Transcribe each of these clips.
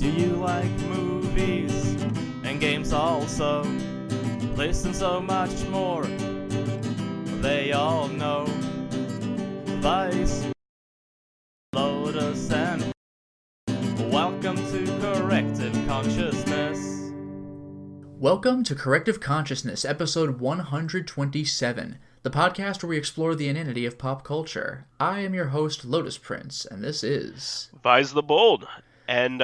Do you like movies and games also? Listen, so much more, they all know. Vice, Lotus, and welcome to Corrective Consciousness. Welcome to Corrective Consciousness, episode 127, the podcast where we explore the inanity of pop culture. I am your host, Lotus Prince, and this is... Vysethebold. And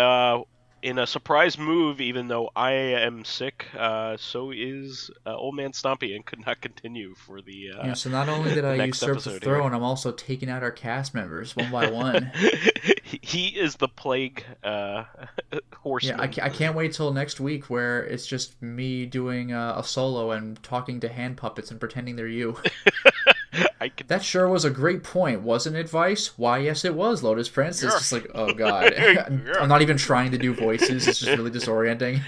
in a surprise move, even though I am sick, so is Old Man Stompy and could not continue for the so not only did I usurp the throne, I'm also taking out our cast members one by one. He is the plague horseman. Yeah, I can't wait till next week where it's just me doing a solo and talking to hand puppets and pretending they're you. That sure was a great point, wasn't it, Vice? Why, yes, it was, Lotus Prince. It's just like, oh, God. I'm not even trying to do voices. It's just really disorienting.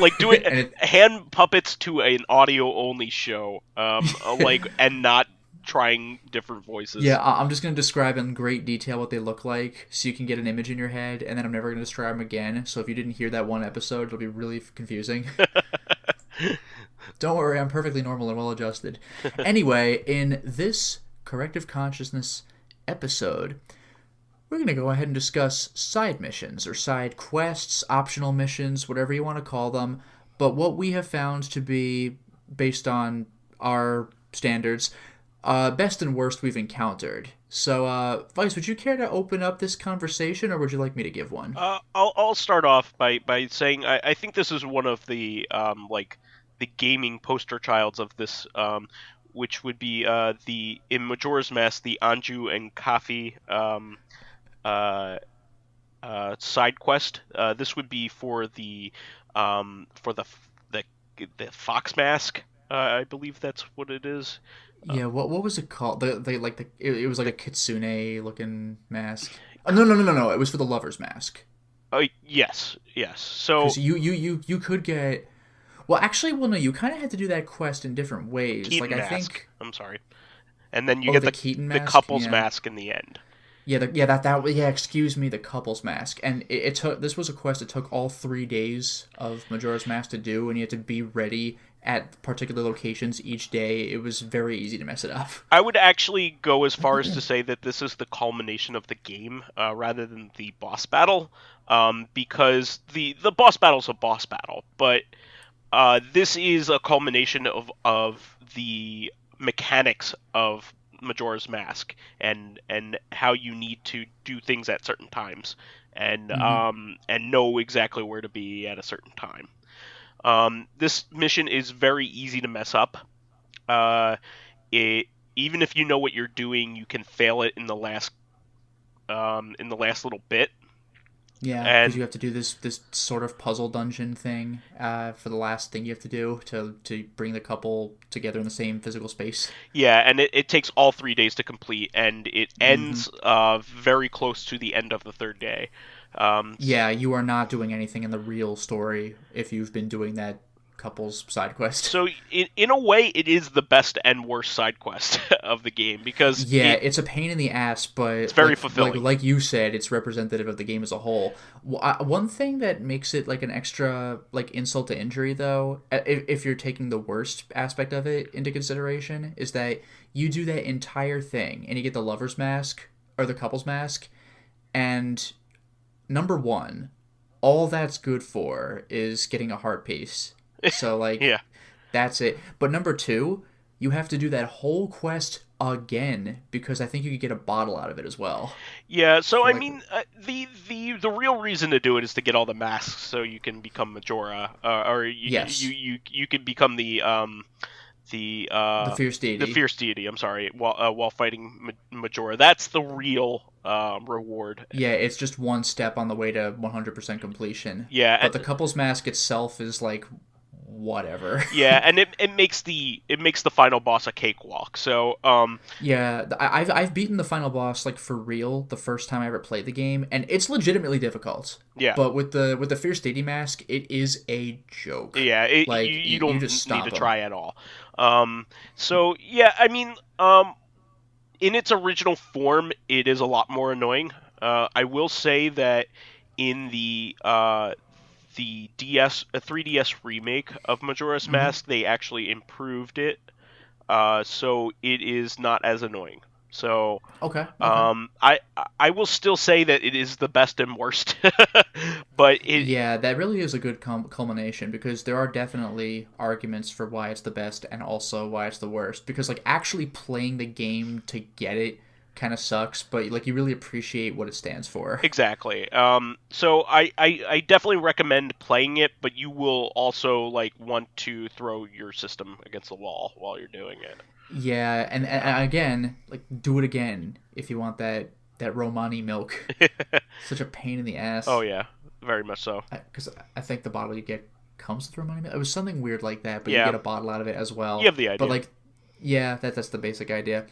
Like, do it, hand puppets to an audio-only show, and not trying different voices. Yeah, I'm just going to describe in great detail what they look like so you can get an image in your head, and then I'm never going to describe them again. So if you didn't hear that one episode, it'll be really confusing. Don't worry, I'm perfectly normal and well-adjusted. Anyway, in this Corrective Consciousness episode, we're going to go ahead and discuss side missions, or side quests, optional missions, whatever you want to call them, but what we have found to be, based on our standards, best and worst we've encountered. So, Vice, would you care to open up this conversation, or would you like me to give one? I'll start off by saying I think this is one of the the gaming poster childs of this, which would be in Majora's Mask, the Anju and Kafi side quest. This would be for the fox mask. I believe that's what it is. Yeah, what was it called? It was like a kitsune looking mask. Oh, no. It was for the lover's mask. Yes. So you could get. Well, actually, no. You kind of had to do that quest in different ways. Keaton I think. Mask. I'm sorry. And then you get the couple's mask in the end. Excuse me, the couple's mask, and it took. This was a quest that took all 3 days of Majora's Mask to do, and you had to be ready at particular locations each day. It was very easy to mess it up. I would actually go as far as to say that this is the culmination of the game, rather than the boss battle, because the boss battle's a boss battle, but this is a culmination of the mechanics of Majora's Mask and how you need to do things at certain times and know exactly where to be at a certain time. This mission is very easy to mess up. Even if you know what you're doing, you can fail it in the last little bit. Yeah, because you have to do this sort of puzzle dungeon thing for the last thing you have to do to bring the couple together in the same physical space. Yeah, and it takes all 3 days to complete, and it ends very close to the end of the third day. Yeah, you are not doing anything in the real story if you've been doing that couple's side quest. So in a way, it is the best and worst side quest of the game because it's a pain in the ass, but it's very fulfilling. Like you said, it's representative of the game as a whole. One thing that makes it like an extra insult to injury, though, if you're taking the worst aspect of it into consideration, is that you do that entire thing and you get the lover's mask or the couple's mask, and number one, all that's good for is getting a heart piece. So, yeah. That's it. But number two, you have to do that whole quest again because I think you could get a bottle out of it as well. Yeah, so I mean, the real reason to do it is to get all the masks so you can become Majora, or you could become the fierce deity. The fierce deity. I'm sorry, while fighting Majora. That's the real reward. Yeah, it's just one step on the way to 100% completion. Yeah, but the couple's mask itself is like whatever. Yeah, and it makes the final boss a cakewalk. So yeah, I've beaten the final boss for real the first time I ever played the game, and it's legitimately difficult. Yeah, but with the fierce deity mask, it is a joke. Yeah, you don't just need to try at all. So yeah, I mean, in its original form, it is a lot more annoying. I will say that in the 3DS remake of Majora's Mm-hmm. Mask, they actually improved it, so it is not as annoying. So Okay. Okay. I will still say that it is the best and worst, but it Yeah, that really is a good culmination because there are definitely arguments for why it's the best and also why it's the worst. Because like actually playing the game to get it kind of sucks, but like you really appreciate what it stands for. exactly. So I definitely recommend playing it, but you will also like want to throw your system against the wall while you're doing it. Yeah, and again, like do it again if you want that Romani milk. Such a pain in the Oh ass. yeah, very much so. Because I think the bottle you get comes with Romani milk. It was something weird like that, but you Yeah, get a bottle out of it as you well. have the But idea. like, yeah, that's the basic idea.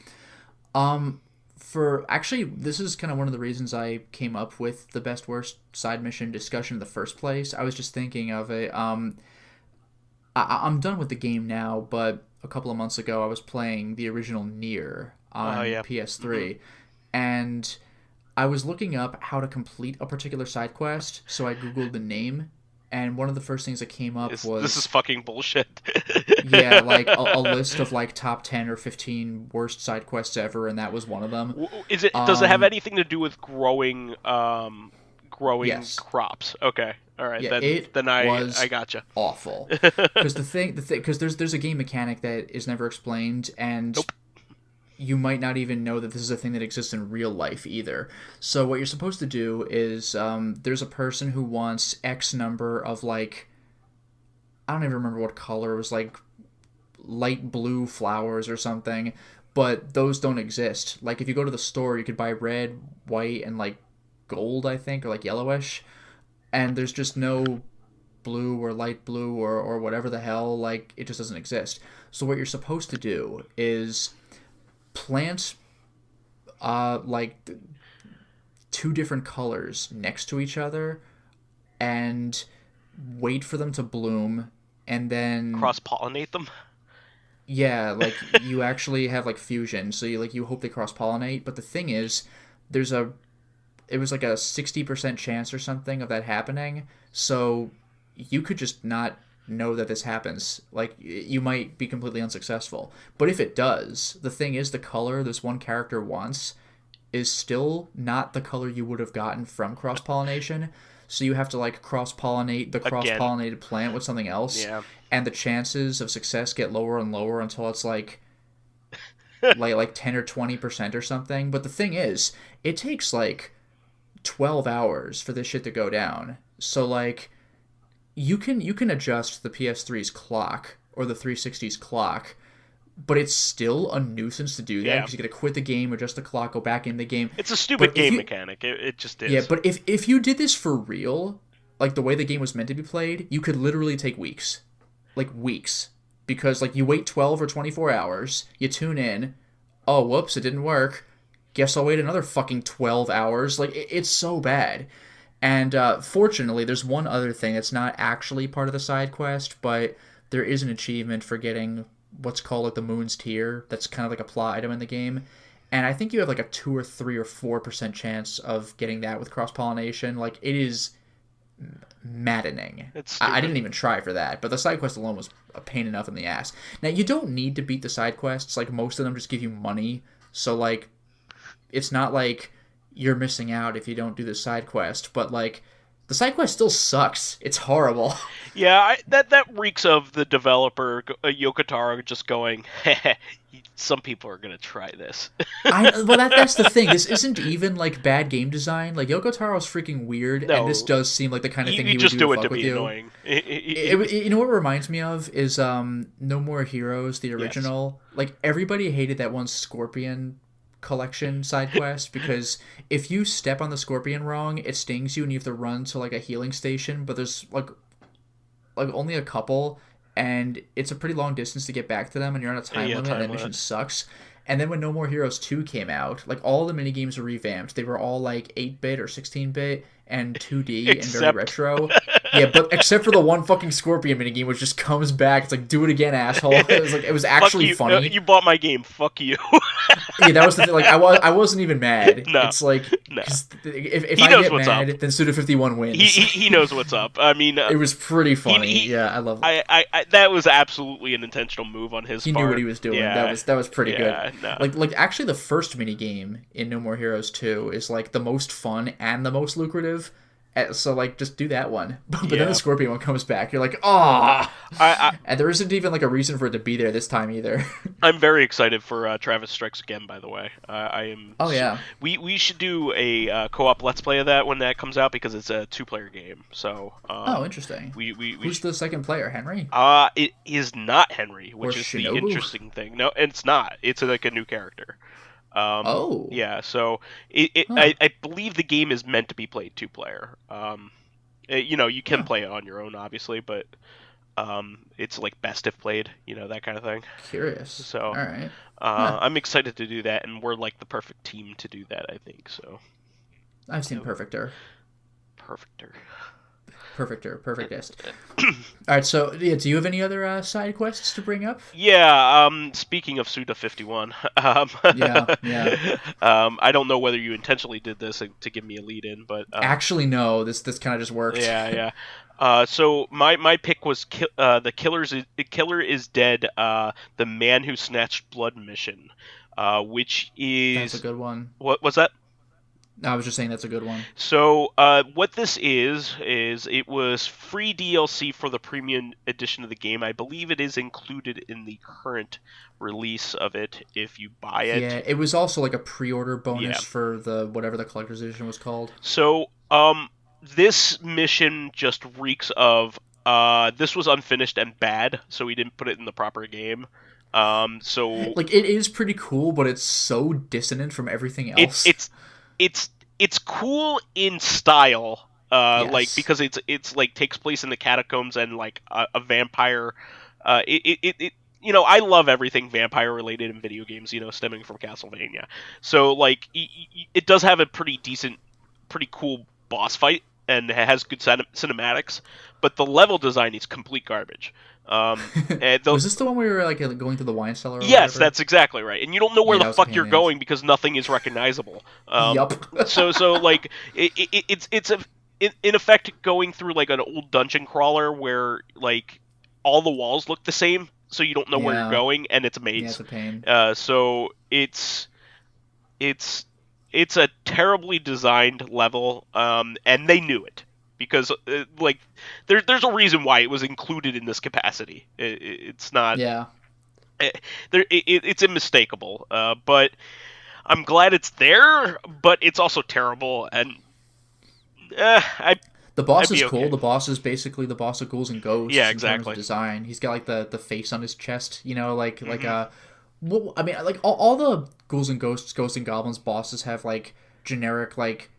Um, for actually, this is kind of one of the reasons I came up with the best worst side mission discussion in the first place. I was just thinking of it. I'm done with the game now, but a couple of months ago I was playing the original Nier Oh on yeah. hmm PS3, and I was looking up how to complete a particular side quest, so I googled the name, and one of the first things that came up This is was fucking bullshit. yeah, like a list of like top 10 or 15 worst side quests ever, and that was one of them. Is it? Does it have Um, anything to do with growing yes. crops? Okay, all right. Yeah, Then it then I was gotcha. awful. Because because there's a game mechanic that is never explained, and Nope. you might not even know that this is a thing that exists in real life either. So what you're supposed to do is there's a person who wants X number of like I don't even remember what color it was like light blue flowers or something, but those don't exist. Like if you go to the store, you could buy red, white, and like gold, I think, or like yellowish, and there's just no blue or light blue or whatever the hell, like it just doesn't exist. So what you're supposed to do is plant like two different colors next to each other and wait for them to bloom, and then Cross pollinate them. yeah, like you actually have like fusion, so you hope they cross pollinate. But the thing is, there's a it was like a 60% chance or something of that happening. So you could just not know that this happens. Like you might be completely unsuccessful. But if it does, the thing is the color this one character wants is still not the color you would have gotten from cross pollination. So you have to like cross pollinate the cross Again. pollinated plant with something else, Yeah. and the chances of success get lower and lower until it's like 10 or 20% or something. But the thing is, it takes like 12 hours for this shit to go down. So like you can adjust the PS3's clock or the 360's clock, but it's still a nuisance to do that Yeah. because you got to quit the game, adjust the clock, go back in the game. It's a stupid But if game you mechanic. It just yeah, is. but if you did this for real, like the way the game was meant to be played, you could literally take weeks. Like weeks. Because like you wait 12 or 24 hours, you tune in, oh whoops, it didn't work. Guess I'll wait another fucking 12 hours. Like it's so bad. And fortunately, there's one other thing that's not actually part of the side quest, but there is an achievement for getting what's called like the Moon's Tier. That's kind of like a plot item in the game, and I think you have like a 2 or 3 or 4% chance of getting that with cross pollination. Like it is maddening. It's I stupid. didn't even try for that, but the side quest alone was a pain enough in the ass. Now you don't need to beat the side quests. Like most of them just give you money, so like it's not like you're missing out if you don't do the side quest, but like the side quest still sucks. It's horrible. Yeah, that reeks of the developer Yokotaro just going, some people are gonna try this. That's the thing. This isn't even like bad game design. Like Yoko Taro's freaking weird, and this No, does seem like the kind of thing you he would just do do to it fuck to with be you. annoying. You know what it reminds me of is No More Heroes, the Yes. original. Like everybody hated that one Scorpion collection side quest because if you step on the scorpion wrong, it stings you and you have to run to like a healing station, but there's like only a couple, and it's a pretty long distance to get back to them, and you're on a time Yeah, limit, time and that limit. mission sucks. And then when No More Heroes 2 came out, like all the mini games were revamped. They were all like 8-bit or 16-bit, and 2D and very Except- retro. Yeah, but except for the one fucking Scorpion minigame, which just comes back. It's like, do it again, asshole. It was actually Fuck you. funny. You bought my game. Fuck you. Yeah, that was the thing. Like, I wasn't even mad. No. It's like, No. 'cause if He I knows get what's mad, up. then Suda51 wins. He knows what's up. I mean, It was pretty funny. he- Yeah, I love it. I that was absolutely an intentional move on his He part. knew what he was doing. Yeah. That was pretty Yeah, good. no. Like actually, the first mini game in No More Heroes 2 is like the most fun and the most lucrative. So like, just do that one. But then Yeah. the Scorpion one comes back. You're like, ah. I And there isn't even like a reason for it to be there this time either. I'm very excited for Travis Strikes Again. By the way, I am. Oh, yeah. We should do a co-op Let's Play of that when that comes out because it's a 2-player game. So. Oh, interesting. We Who's the second player, Henry? It is not Henry, which Or is Shinobu? the interesting thing. No, it's not. It's like a new character. Oh. Yeah, so Huh. I believe the game is meant to be played 2-player. You can play it on your own, obviously, but it's like best if played, that kind of thing. Curious. So, All right. I'm excited to do that, and we're like the perfect team to do that, I think. So, I've seen Perfecter. Perfectest. All right, so yeah, do you have any other side quests to bring up? Yeah. Speaking of Suda51, Yeah. I don't know whether you intentionally did this to give me a lead in, but Actually, no. This kind of just worked. Yeah. So my pick was the killer is dead. The man who snatched blood mission, which is That's a good one. what was that? I was just saying that's a good one. So what this is it was free DLC for the premium edition of the game. I believe it is included in the current release of it if you buy it. Yeah, it was also like a pre-order bonus Yeah. for the whatever the collector's edition was called. So this mission just reeks of this was unfinished and bad, so we didn't put it in the proper game. So Like, it is pretty cool, but it's so dissonant from everything else. it's cool in style, Yes. like because it's like takes place in the catacombs and like a vampire. I love everything vampire related in video games. Stemming from Castlevania. So like it does have a pretty cool boss fight and it has good cinematics, but the level design is complete garbage. Was this the one where we were like going to the wine cellar? Or Yes, whatever? that's exactly right. And you don't know where Yeah, that the was a fuck pain you're in the ass. going because nothing is recognizable. Yup. so like it's in effect going through like an old dungeon crawler where like all the walls look the same, so you don't know where Yeah. you're going, and it's a Yeah, maze. it's a pain. So it's a terribly designed level, and they knew it. Because like there's a reason why it was included in this capacity. It's not. Yeah. It's unmistakable. But I'm glad it's there. But it's also terrible. And The boss I'd is be cool. okay. The boss is basically the boss of Ghouls and Ghosts. Yeah, In terms exactly. of design. He's got like the face on his chest. Like Mm-hmm. well, I mean, like all the Ghouls and Ghosts, Ghosts and Goblins bosses have like generic like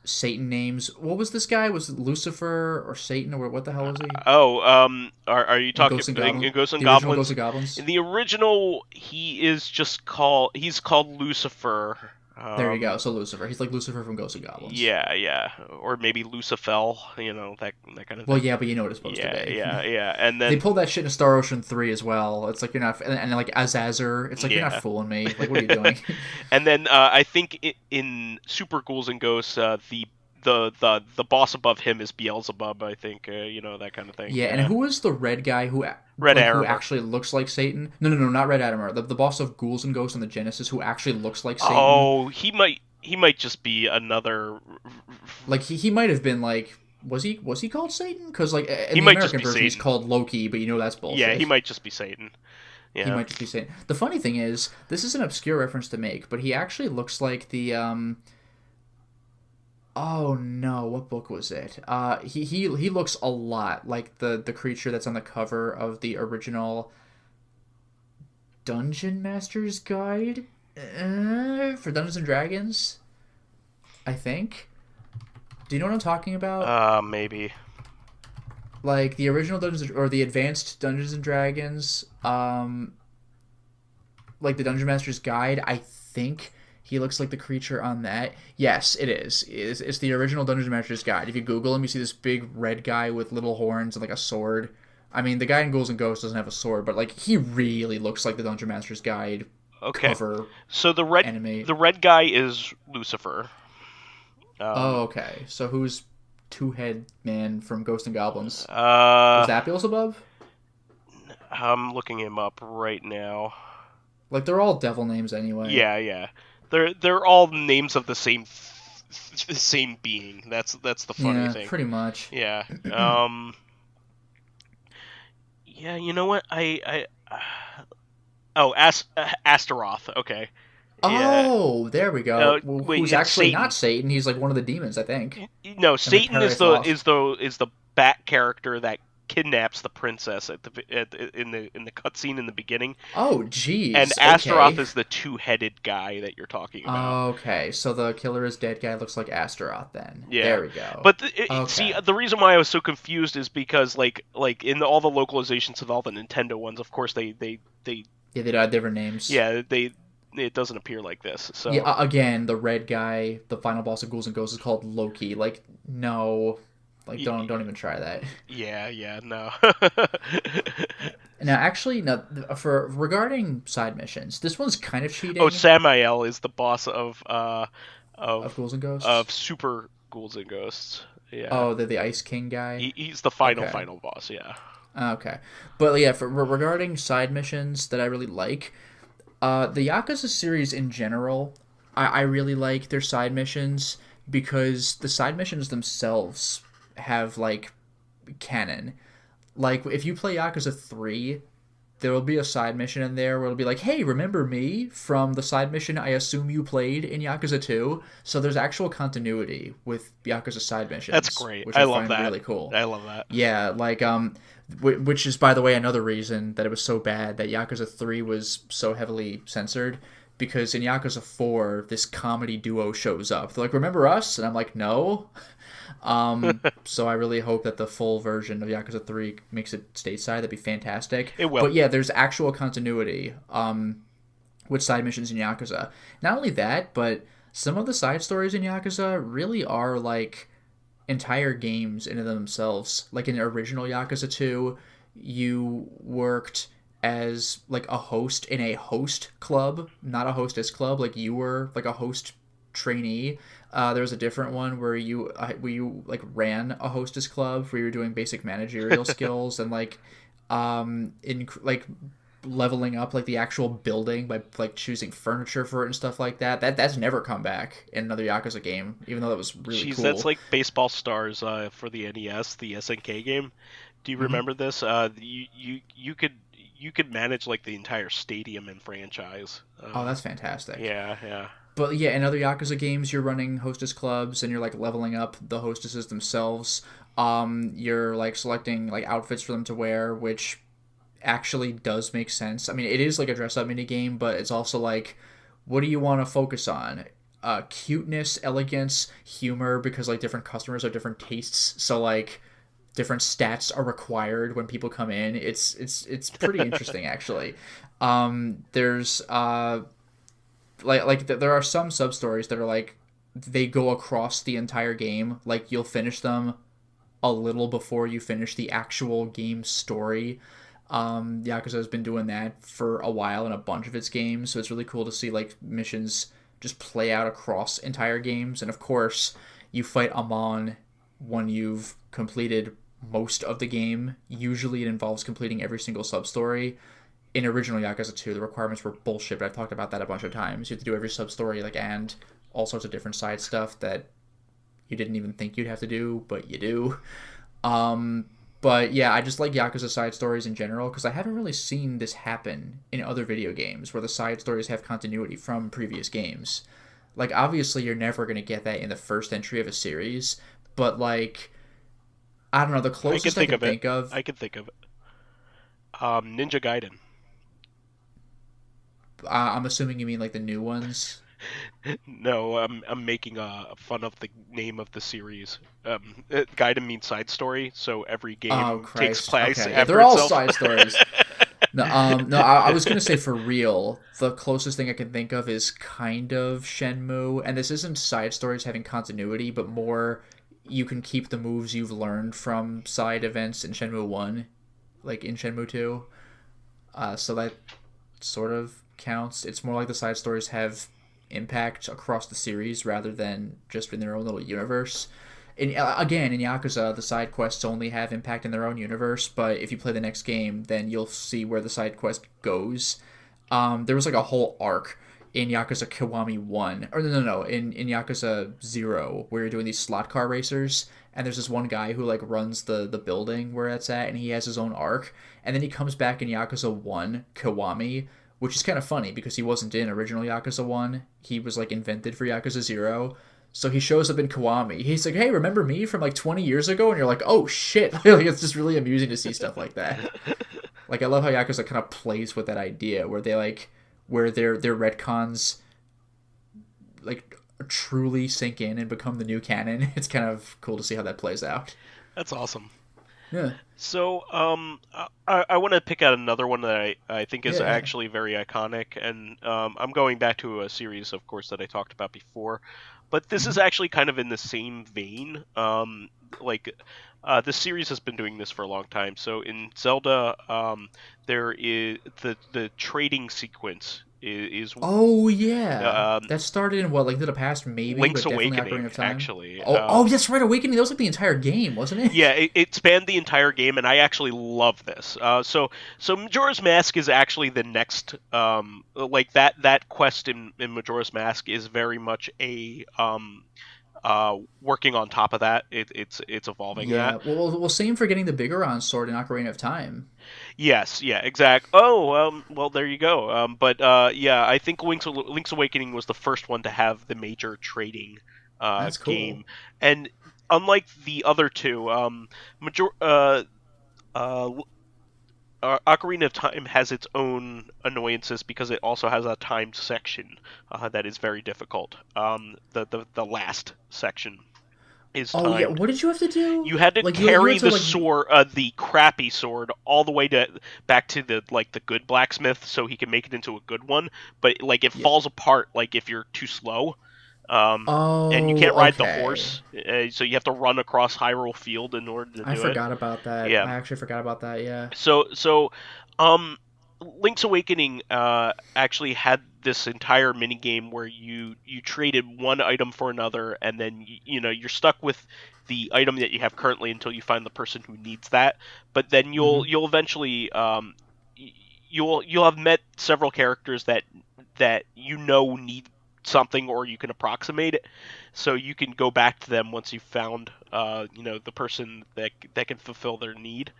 Satan names. What was this guy? Was it Lucifer or Satan or what the hell was he? Are you talking Ghosts and in Goblins? Ghosts and The original Goblins? Ghosts and Goblins. In the original, he's called Lucifer. There you go. So Lucifer. He's like Lucifer from Ghosts and Goblins. Yeah, or maybe Lucifel. That kind of Well, thing. yeah, but you know what it's supposed to be. Yeah. And They then pulled that shit in Star Ocean 3 as well. It's like you're not, and like Azazer. It's like you're Yeah. not fooling me. Like, what are you doing? and then I think in Super Ghouls and Ghosts, the boss above him is Beelzebub. I think that kind of thing. Yeah, and who was the red guy who Red who Arimer. actually looks like Satan? No, not Red Arimer. The boss of Ghouls and Ghosts on the Genesis who actually looks like Satan. Oh, he might just be another. Like he might have been like. Was he called Satan? Because like in He the might just American be version he's Satan. called Loki, but that's bullshit. Yeah, he might just be Satan. Yeah. He might just be Satan. The funny thing is, this is an obscure reference to make, but he actually looks like the Oh no, what book was it? He looks a lot like the creature that's on the cover of the original Dungeon Master's Guide for Dungeons and Dragons. I think. Do you know what I'm talking about? Maybe. Like the original Dungeons or the advanced Dungeons and Dragons, like the Dungeon Master's Guide. I think He looks like the creature on that. Yes, it is. It's the original Dungeons & Masters guide. If you Google him, you see this big red guy with little horns and like a sword. I mean, the guy in Ghouls and Ghosts doesn't have a sword, but like he really looks like the Dungeon Masters guide cover. So the anime. red guy is Lucifer. Okay. So who's Two-Head Man from Ghosts and Goblins? Was that Beelzebub? I'm looking him up right now. Like they're all devil names anyway. Yeah. They're all names of the same being. That's the funny thing. Pretty much. Yeah. Yeah, you know what? Astaroth. Okay. Oh, there we go. Wait, who's actually Satan. Not Satan? He's like one of the demons, I think. No, Satan is the bat character that kidnaps the princess in the cutscene in the beginning. Oh, geez. And Astaroth is the two-headed guy that you're talking about. Okay, so the killer is dead guy looks like Astaroth then. Yeah. There we go. But see, the reason why I was so confused is because like in all the localizations of all the Nintendo ones, of course they had different names. Yeah, it doesn't appear like this. So yeah, again, the red guy, the final boss of Ghouls and Ghosts is called Loki. Like, no. Like, don't even try that. Yeah, no. Now, actually, regarding side missions, this one's kind of cheating. Oh, Samael is the boss of Ghouls and Ghosts? Of Super Ghouls and Ghosts. Yeah. Oh, the Ice King guy? He's the final boss, yeah. Okay. But yeah, regarding side missions that I really like, the Yakuza series in general, I really like their side missions because the side missions themselves have like canon. Like if you play Yakuza 3, there will be a side mission in there where it'll be like, hey, remember me from the side mission I assume you played in Yakuza 2? So there's actual continuity with Yakuza side missions. That's great. Which I love find that. Really cool. I love that. Yeah, like which is by the way another reason that it was so bad that Yakuza 3 was so heavily censored. Because in Yakuza 4, this comedy duo shows up. They're like, remember us? And I'm like, no. So I really hope that the full version of Yakuza 3 makes it stateside. That'd be fantastic. It will. But yeah, there's actual continuity with side missions in Yakuza. Not only that, but some of the side stories in Yakuza really are like entire games in themselves. Like in the original Yakuza 2, you worked as like a host in a host club, not a hostess club. Like you were like a host trainee. There was a different one where you like ran a hostess club where you were doing basic managerial skills and like in like leveling up like the actual building by like choosing furniture for it and stuff like that. That's never come back in another Yakuza game, even though that was really cool. That's like Baseball Stars for the NES, the SNK game. Do you remember this? You could manage like the entire stadium and franchise. Oh, that's fantastic. Yeah. But yeah, in other Yakuza games, you're running hostess clubs and you're like leveling up the hostesses themselves. You're like selecting like outfits for them to wear, which actually does make sense. I mean, it is like a dress-up mini game, but it's also like, what do you want to focus on? Cuteness, elegance, humor, because like different customers have different tastes. So like different stats are required when people come in. It's pretty interesting actually. There's like there are some sub stories that are like they go across the entire game. Like you'll finish them a little before you finish the actual game story. Yakuza has been doing that for a while in a bunch of its games, so it's really cool to see like missions just play out across entire games. And of course, you fight Amon when you've completed most of the game. Usually it involves completing every single sub-story. In original Yakuza 2, the requirements were bullshit, but I've talked about that a bunch of times. You have to do every sub-story, like, and all sorts of different side stuff that you didn't even think you'd have to do, but you do. But yeah, I just like Yakuza side stories in general, because I haven't really seen this happen in other video games, where the side stories have continuity from previous games. Like, obviously, you're never going to get that in the first entry of a series, but, like, I don't know, the closest I can think of... I can think of it. Ninja Gaiden. I'm assuming you mean, like, the new ones? No, I'm making fun of the name of the series. Gaiden means side story, so every game takes place after they're all itself. side stories. No, I was gonna say for real, the closest thing I can think of is kind of Shenmue, and this isn't side stories having continuity, but more you can keep the moves you've learned from side events in Shenmue 1, like in Shenmue 2. So that sort of counts. It's more like the side stories have impact across the series rather than just in their own little universe. Again, in Yakuza, the side quests only have impact in their own universe, but if you play the next game, then you'll see where the side quest goes. There was like a whole arc in Yakuza Kiwami 1, or no, in Yakuza 0, where you're doing these slot car racers, and there's this one guy who like runs the building where it's at, and he has his own arc, and then he comes back in Yakuza 1 Kiwami, which is kind of funny because he wasn't in original Yakuza 1. He was like invented for Yakuza 0. So he shows up in Kiwami. He's like, hey, remember me from like 20 years ago? And you're like, oh shit. Like, it's just really amusing to see stuff like that. Like, I love how Yakuza kind of plays with that idea where they like, where their retcons like truly sink in and become the new canon. It's kind of cool to see how that plays out. That's awesome. Yeah. So, I want to pick out another one that I think is Yeah. actually very iconic, and I'm going back to a series, of course, that I talked about before, but this is actually kind of in the same vein. This series has been doing this for a long time. So in Zelda, there is the trading sequence is Oh yeah, Um, that started in what, like the past maybe, Link's but definitely Awakening, Ocarina of Time. actually. Oh, that's right, Awakening. That was like the entire game, wasn't it? Yeah, it spanned the entire game, and I actually love this. So Majora's Mask is actually the next, like that quest in Majora's Mask is very much a working on top of that. It's evolving Yeah. that. Well, same for getting the Bigoron sword in Ocarina of Time. Yes, yeah, exact. Oh, well, there you go. Yeah, I think Link's Awakening was the first one to have the major trading That's cool. game, and unlike the other two, uh, Ocarina of Time has its own annoyances because it also has a timed section that is very difficult. The last section is Oh yeah, timed. what did you have to do? You had to Like you carry had to the like. sword, the crappy sword, all the way to back to the good blacksmith, so he can make it into a good one. But like it Yeah. falls apart, like if you're too slow, and you Oh, can't ride the okay. horse, so you have to run across Hyrule Field in order to I do it. forgot about that. Yeah. I actually forgot about that. Yeah. So, Link's Awakening actually had this entire mini game where you traded one item for another, and then you're stuck with the item that you have currently until you find the person who needs that. But then you'll eventually you'll have met several characters that need something, or you can approximate it, so you can go back to them once you've found the person that can fulfill their need.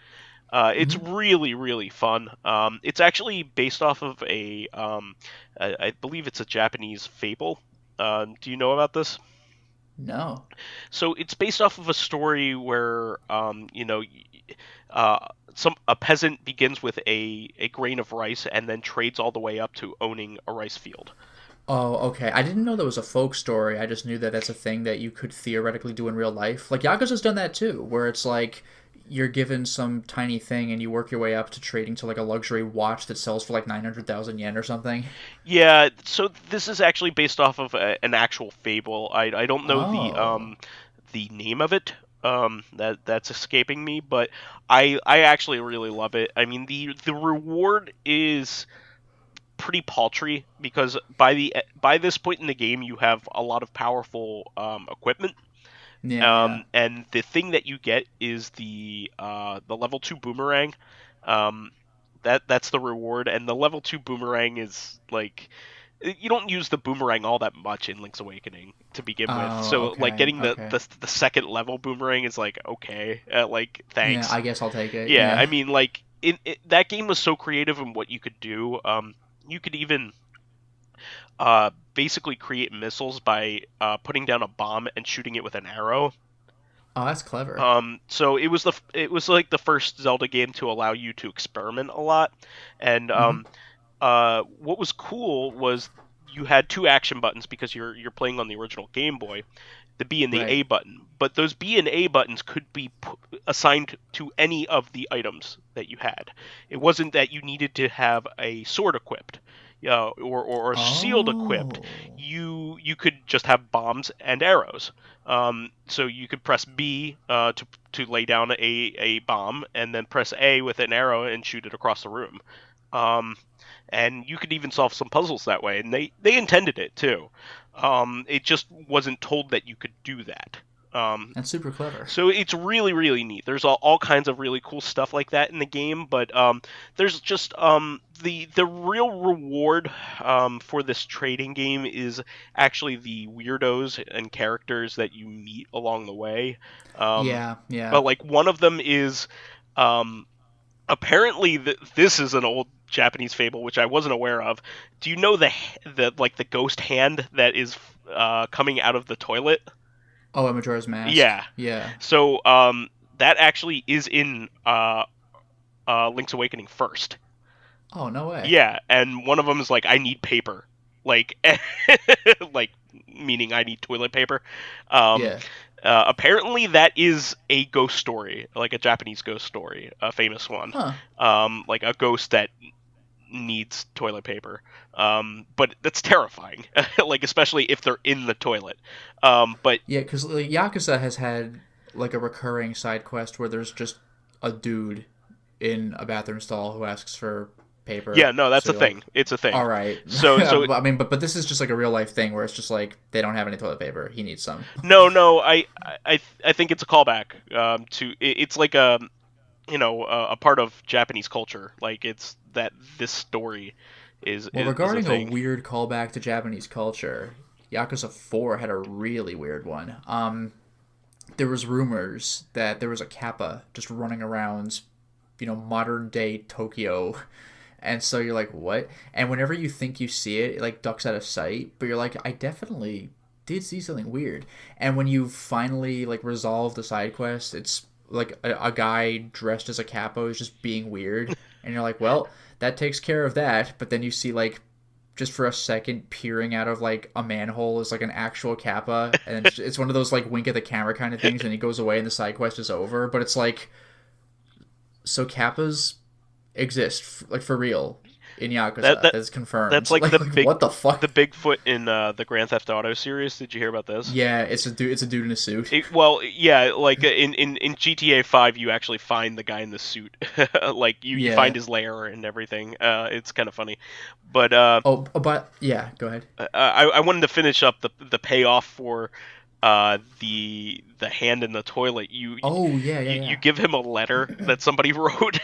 It's really, really fun. It's actually based off of I believe it's a Japanese fable. Do you know about this? No. So it's based off of a story where, a peasant begins with a grain of rice and then trades all the way up to owning a rice field. Oh, okay. I didn't know that was a folk story. I just knew that that's a thing that you could theoretically do in real life. Like Yakuza's done that too, where it's like you're given some tiny thing and you work your way up to trading to like a luxury watch that sells for like 900,000 yen or something. Yeah, so this is actually based off of an actual fable. I don't know Oh. the name of it. That's escaping me, but I actually really love it. I mean, the reward is pretty paltry because by this point in the game you have a lot of powerful equipment. Yeah. And the thing that you get is the level 2 boomerang. That's the reward, and the level 2 boomerang is like, you don't use the boomerang all that much in Link's Awakening to begin with. Oh, So like okay. getting Okay. the second level boomerang is like, okay, like Yeah, thanks. I guess I'll take it. Yeah, I Yeah. mean, like that game was so creative in what you could do. You could even basically create missiles by putting down a bomb and shooting it with an arrow. Oh, that's clever. So it was like the first Zelda game to allow you to experiment a lot, and Hmm. what was cool was you had two action buttons because you're playing on the original Game Boy, the B and the A Right. button. But those B and A buttons could be assigned to any of the items that you had. It wasn't that you needed to have a sword equipped, or a shield equipped. Oh. You could just have bombs and arrows. So you could press B to lay down a bomb, and then press A with an arrow and shoot it across the room. And you could even solve some puzzles that way, and they intended it too. It just wasn't told that you could do that. That's super clever. So it's really, really neat. There's all kinds of really cool stuff like that in the game, but there's just the real reward for this trading game is actually the weirdos and characters that you meet along the way. Yeah. But like one of them is apparently this is an old Japanese fable which I wasn't aware of. Do you know the ghost hand that is coming out of the toilet? Oh, at Majora's Mask? Yeah. So, that actually is in Link's Awakening first. Oh, no way. Yeah, and one of them is like, I need paper. Like, like, meaning I need toilet paper. Yeah. Apparently that is a ghost story, like a Japanese ghost story, a famous one. Huh. Like a ghost that needs toilet paper, but that's terrifying. Like especially if they're in the toilet. But yeah, because like, Yakuza has had like a recurring side quest where there's just a dude in a bathroom stall who asks for paper. Yeah, no, that's so a thing. It's a thing. All right. So I mean, but this is just like a real life thing where it's just like they don't have any toilet paper. He needs some. No, I think it's a callback to it's like a part of Japanese culture. Like it's that this story is. Well, is regarding a a weird callback to Japanese culture, Yakuza 4 had a really weird one. There was rumors that there was a kappa just running around, modern day Tokyo. And so you're like, what? And whenever you think you see it, it like ducks out of sight. But you're like, I definitely did see something weird. And when you finally like resolve the side quest, it's like a guy dressed as a kappa is just being weird. And you're like, well, that takes care of that. But then you see like just for a second peering out of like a manhole is like an actual kappa. And it's one of those like wink at the camera kind of things. And he goes away and the side quest is over. But it's like, so kappas exist like for real in Yakuza. That's confirmed. That's like what the fuck? The Bigfoot in the Grand Theft Auto series. Did you hear about this? Yeah, it's a dude in a suit. Yeah, like in GTA 5, you actually find the guy in the suit. Like you find his lair and everything. It's kind of funny, but but yeah, go ahead. I wanted to finish up the payoff for the hand in the toilet. You give him a letter that somebody wrote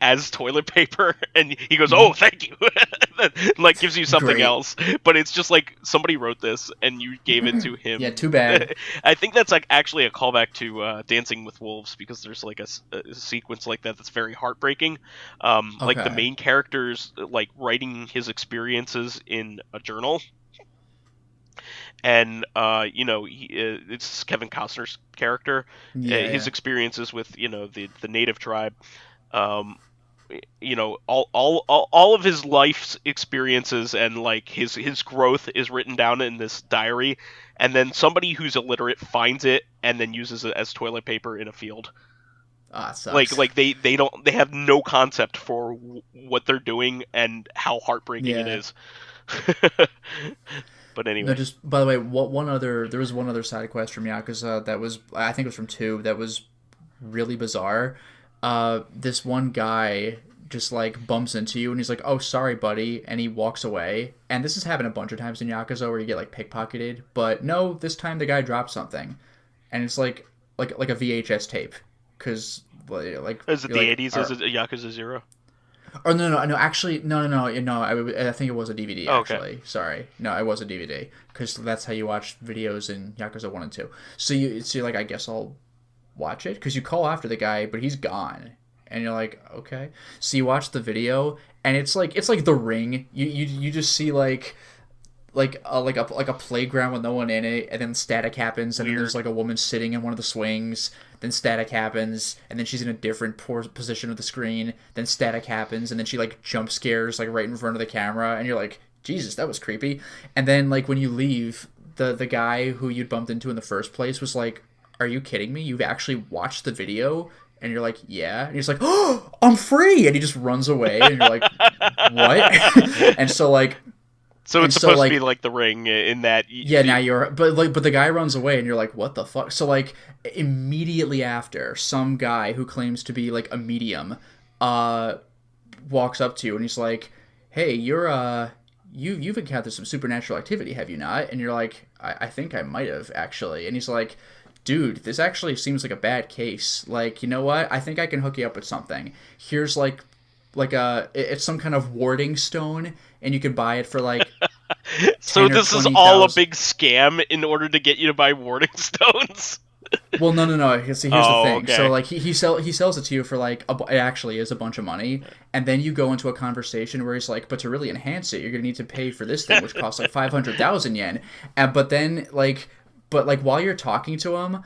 as toilet paper, and he goes, "Oh, thank you." Like gives you something Great. else, but it's just like somebody wrote this and you gave it to him. Yeah, too bad. I think that's like actually a callback to Dancing with Wolves, because there's like a sequence like that that's very heartbreaking. Like the main character's like writing his experiences in a journal. And it's Kevin Costner's character, his experiences with the native tribe, all of his life's experiences and like his growth is written down in this diary, and then somebody who's illiterate finds it and then uses it as toilet paper in a field. Sucks. Like they have no concept for what they're doing and how heartbreaking it is. But anyway. No, just by the way, there was one other side quest from Yakuza that was, I think it was from 2, that was really bizarre. This one guy just like bumps into you and he's like, "Oh, sorry, buddy," and he walks away. And this has happened a bunch of times in Yakuza where you get like pickpocketed, but no, this time the guy dropped something, and it's like a VHS tape, because like is it the 80s? Is it Yakuza 0? Oh no! Actually, no. I think it was a DVD. Actually, okay. Sorry, no, it was a DVD, because that's how you watch videos in Yakuza 1 and 2. So you're like, I guess I'll watch it, because you call after the guy, but he's gone, and you're like, okay. So you watch the video, and it's like The Ring. You just see like a playground with no one in it, and then static happens, and then there's like a woman sitting in one of the swings. Then static happens, and then she's in a different position of the screen. Then static happens, and then she like jump scares like right in front of the camera, and you're like, Jesus, that was creepy. And then like when you leave, the guy who you'd bumped into in the first place was like, are you kidding me? You've actually watched the video? And you're like, yeah. And he's like, oh, I'm free. And he just runs away. And you're like, what? And so, like... So it's supposed to be like The Ring in that... Yeah, now you're... But the guy runs away, and you're like, what the fuck? So, like, immediately after, some guy who claims to be, like, a medium walks up to you, and he's like, hey, you've encountered some supernatural activity, have you not? And you're like, I think I might have, actually. And he's like, dude, this actually seems like a bad case. Like, you know what? I think I can hook you up with something. Here's, like it's some kind of warding stone, and you can buy it for, like... So this is all a big scam in order to get you to buy warding stones? Well, no. See, here's the thing. Okay. So, like, he sells it to you for, like, it actually is a bunch of money, and then you go into a conversation where he's like, but to really enhance it, you're going to need to pay for this thing, which costs, like, 500,000 yen. But then, like, while you're talking to him,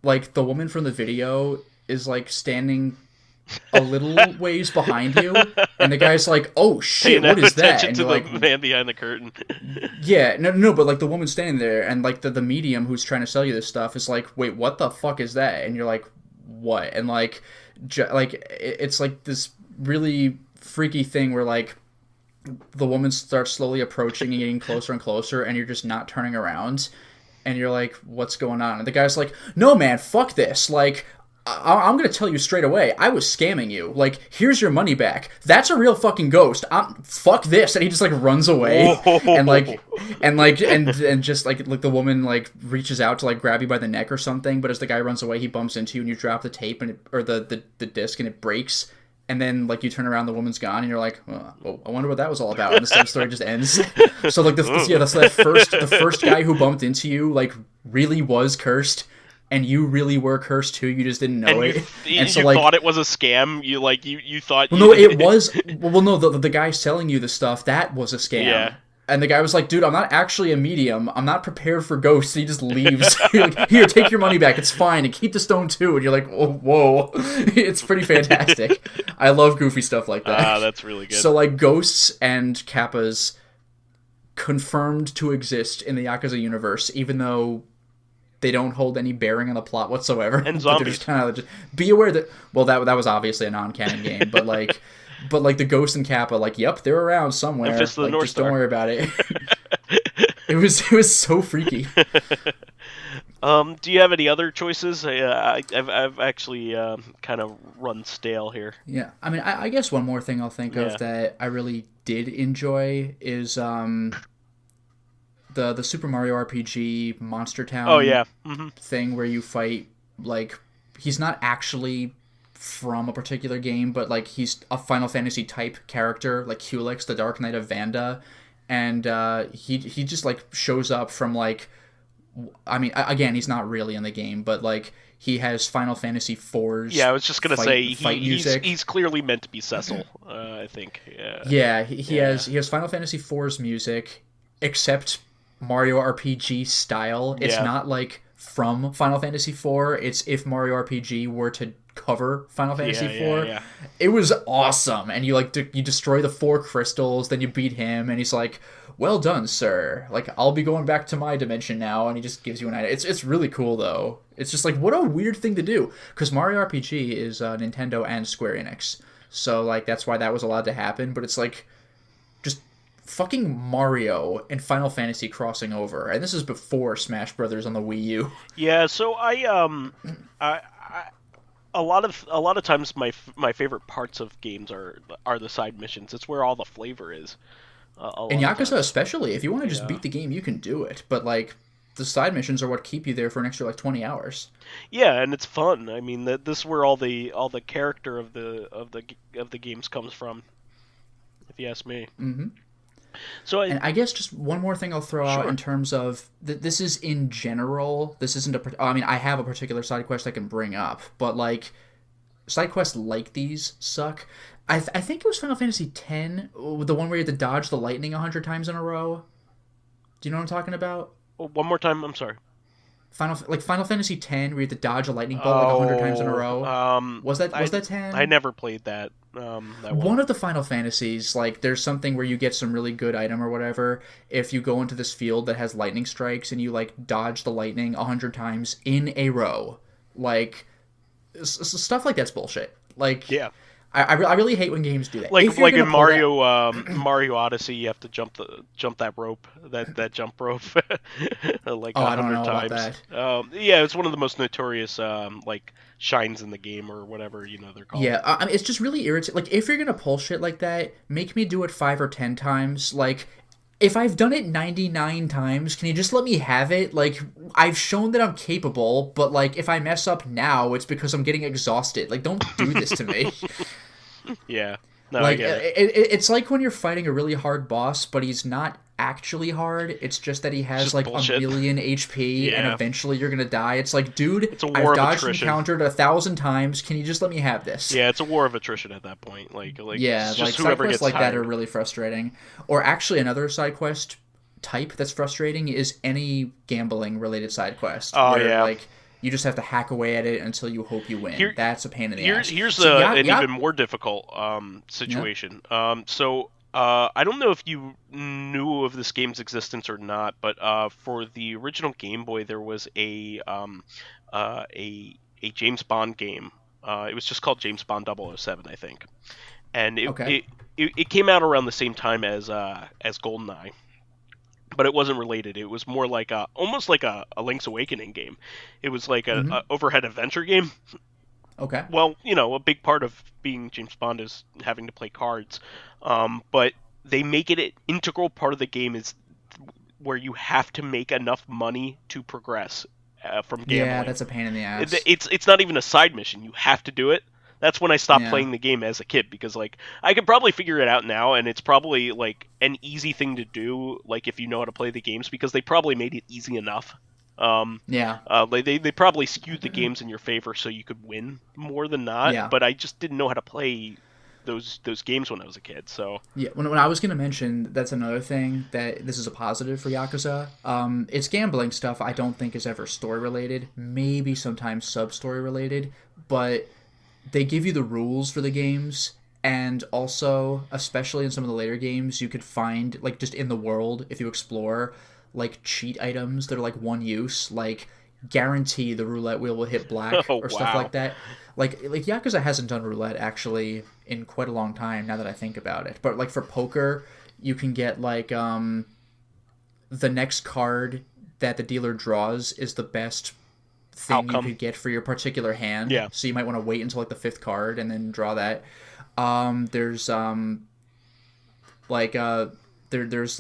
like, the woman from the video is, like, standing a little ways behind you, and the guy's like, oh shit, what is that? And you're like, the man behind the curtain. Yeah, no, but like the woman's standing there, and like the medium who's trying to sell you this stuff is like, wait, what the fuck is that? And you're like, what? And like, it's like this really freaky thing where like the woman starts slowly approaching and getting closer and closer, and you're just not turning around, and you're like, what's going on? And the guy's like, no man, fuck this, like, I'm going to tell you straight away, I was scamming you. Like, here's your money back. That's a real fucking ghost. Fuck this. And he just, like, runs away. And just, like, the woman, like, reaches out to, like, grab you by the neck or something. But as the guy runs away, he bumps into you and you drop the tape or the disc and it breaks. And then, like, you turn around, the woman's gone, and you're like, oh, I wonder what that was all about. And the same story just ends. So, like, the first guy who bumped into you, like, really was cursed. And you really were cursed too. You just didn't know it. And so, you thought it was a scam. You thought. Well, no, it was. Well, no, the guy selling you the stuff, that was a scam. Yeah. And the guy was like, dude, I'm not actually a medium. I'm not prepared for ghosts. And he just leaves. Like, here, take your money back. It's fine. And keep the stone too. And you're like, oh, whoa. It's pretty fantastic. I love goofy stuff like that. That's really good. So, like, ghosts and kappas confirmed to exist in the Yakuza universe, even though they don't hold any bearing on the plot whatsoever. And zombies. But they're just kind of just be aware that, well, that was obviously a non-canon game, but like the Ghost and Kappa, like, yep, they're around somewhere. And Fist of the North just Star. Don't worry about it. It was so freaky. Do you have any other choices? I've actually kind of run stale here. Yeah, I mean, I guess one more thing I'll think of that I really did enjoy is the Super Mario RPG Monster Town thing where you fight, like, he's not actually from a particular game, but like he's a Final Fantasy type character, like Culex, the Dark Knight of Vanda, and he just like shows up from, like, I mean, again, he's not really in the game, but like he has Final Fantasy IV's I was just gonna say he's clearly meant to be Cecil. I think. He has Final Fantasy IV's music, except Mario RPG style. It's not like from Final Fantasy IV. It's if Mario RPG were to cover Final Fantasy IV. It was awesome. And you you destroy the 4 crystals, then you beat him, and he's like, well done, sir. Like, I'll be going back to my dimension now, and he just gives you an idea. It's really cool, though. It's just like, what a weird thing to do. Because Mario RPG is Nintendo and Square Enix. So, like, that's why that was allowed to happen. But it's like, just fucking Mario and Final Fantasy crossing over, and this is before Smash Brothers on the Wii U. Yeah, so a lot of times my favorite parts of games are the side missions. It's where all the flavor is. In Yakuza especially, if you want to just beat the game, you can do it, but like the side missions are what keep you there for an extra like 20 hours. Yeah, and it's fun. I mean, this is where all the character of the games comes from, if you ask me. Mm-hmm. So and I guess just one more thing I'll throw out in terms of this is in general. This isn't I mean, I have a particular side quest I can bring up, but like side quests like these suck. I think it was Final Fantasy X, the one where you had to dodge the lightning 100 times in a row. Do you know what I'm talking about? One more time, I'm sorry. Final Fantasy X, where you had to dodge a lightning bolt like 100 times in a row. Was that 10? I never played that. That One of the Final Fantasies, like, there's something where you get some really good item or whatever if you go into this field that has lightning strikes and you, like, dodge the lightning 100 times in a row. Like, stuff like that's bullshit. Like, Yeah. I really hate when games do that. Like If you're in gonna pull that- Mario Odyssey, you have to jump that rope, that jump rope, like Oh, I don't 100 know about times. that. Yeah, it's one of the most notorious like shines in the game, or whatever they're called. Yeah, I mean, it's just really irritating. Like, if you're gonna pull shit like that, make me do it 5 or 10 times. Like, if I've done it 99 times, can you just let me have it? Like, I've shown that I'm capable, but, like, if I mess up now, it's because I'm getting exhausted. Like, don't do this to me. Yeah. No, Like, I get it. it's like when you're fighting a really hard boss, but he's not actually hard. It's just that he has, Just like, bullshit. a million HP, and Yeah. eventually you're gonna die. It's like, dude, It's a war I've of dodged and attrition. countered 1,000 times. Can you just let me have this? Yeah, it's a war of attrition at that point. Like Yeah, it's like, just side whoever quests gets like tired. that are really frustrating. Or actually, another side quest type that's frustrating is any gambling related side quest. Oh, where, yeah. like, you just have to hack away at it until you hope you win. That's a pain in the ass. Here's So, an even more difficult situation. I don't know if you knew of this game's existence or not, but for the original Game Boy, there was a James Bond game. It was just called James Bond 007, I think, and Okay. it came out around the same time as GoldenEye. But it wasn't related. It was more like almost like a Link's Awakening game. It was like a overhead adventure game. Okay. Well, a big part of being James Bond is having to play cards. But they make it an integral part of the game is where you have to make enough money to progress from gambling. Yeah, that's a pain in the ass. It's not even a side mission. You have to do it. That's when I stopped playing the game as a kid, because, like, I could probably figure it out now, and it's probably, like, an easy thing to do, like, if you know how to play the games, because they probably made it easy enough. They probably skewed the games in your favor so you could win more than not. Yeah. But I just didn't know how to play those games when I was a kid. So Yeah, when I was going to mention, that's another thing that this is a positive for Yakuza. It's gambling stuff I don't think is ever story related, maybe sometimes sub-story related, but they give you the rules for the games, and also, especially in some of the later games, you could find, like, just in the world, if you explore, like, cheat items that are, like, one use, like, guarantee the roulette wheel will hit black, or stuff wow. like that. Like Yakuza hasn't done roulette, actually, in quite a long time, now that I think about it. But, like, for poker, you can get, like, the next card that the dealer draws is the best thing Outcome. you could get for your particular hand. Yeah. So you might want to wait until, like, the 5th card and then draw that. There's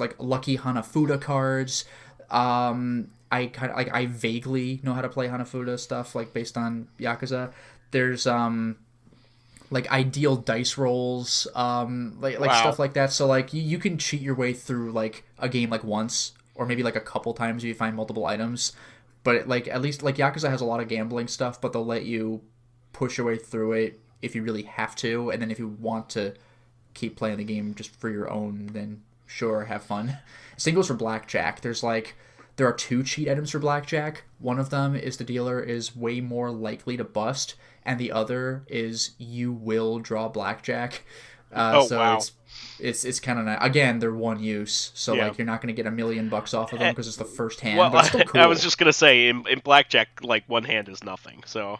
like lucky Hanafuda cards. I vaguely know how to play Hanafuda stuff, like, based on Yakuza. There's like ideal dice rolls, like Wow. stuff like that. So, like, you can cheat your way through, like, a game, like, once, or maybe, like, a couple times if you find multiple items. But, like, at least, like, Yakuza has a lot of gambling stuff, but they'll let you push your way through it if you really have to, and then if you want to keep playing the game just for your own, then sure, have fun. Same goes for blackjack. There are 2 cheat items for blackjack. One of them is the dealer is way more likely to bust, and the other is you will draw blackjack. Wow. It's kind of nice. Again, they're one use, so Yeah. like, you're not going to get $1 million off of them because it's the first hand. Well, but it's still cool. I was just gonna say in blackjack, like, one hand is nothing. So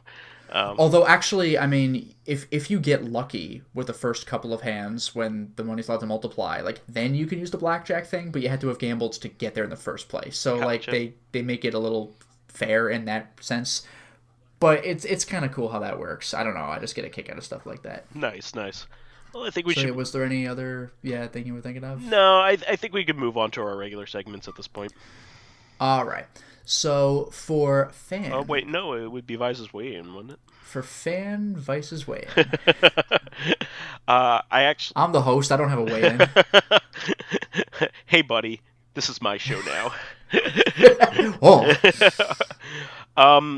Although, actually, I mean, if you get lucky with the first couple of hands when the money's allowed to multiply, like, then you can use the blackjack thing, but you had to have gambled to get there in the first place. So, like, Gotcha. they make it a little fair in that sense. But it's kind of cool how that works. I don't know. I just get a kick out of stuff like that. nice. Well, I think we So, should. was there any other thing you were thinking of? No, I think we could move on to our regular segments at this point. All right. So, for fan... Oh wait, no, it would be Vice's way in, wouldn't it? For fan Vice's way. I actually. I'm the host. I don't have a way in. Hey, buddy, this is my show now. Oh.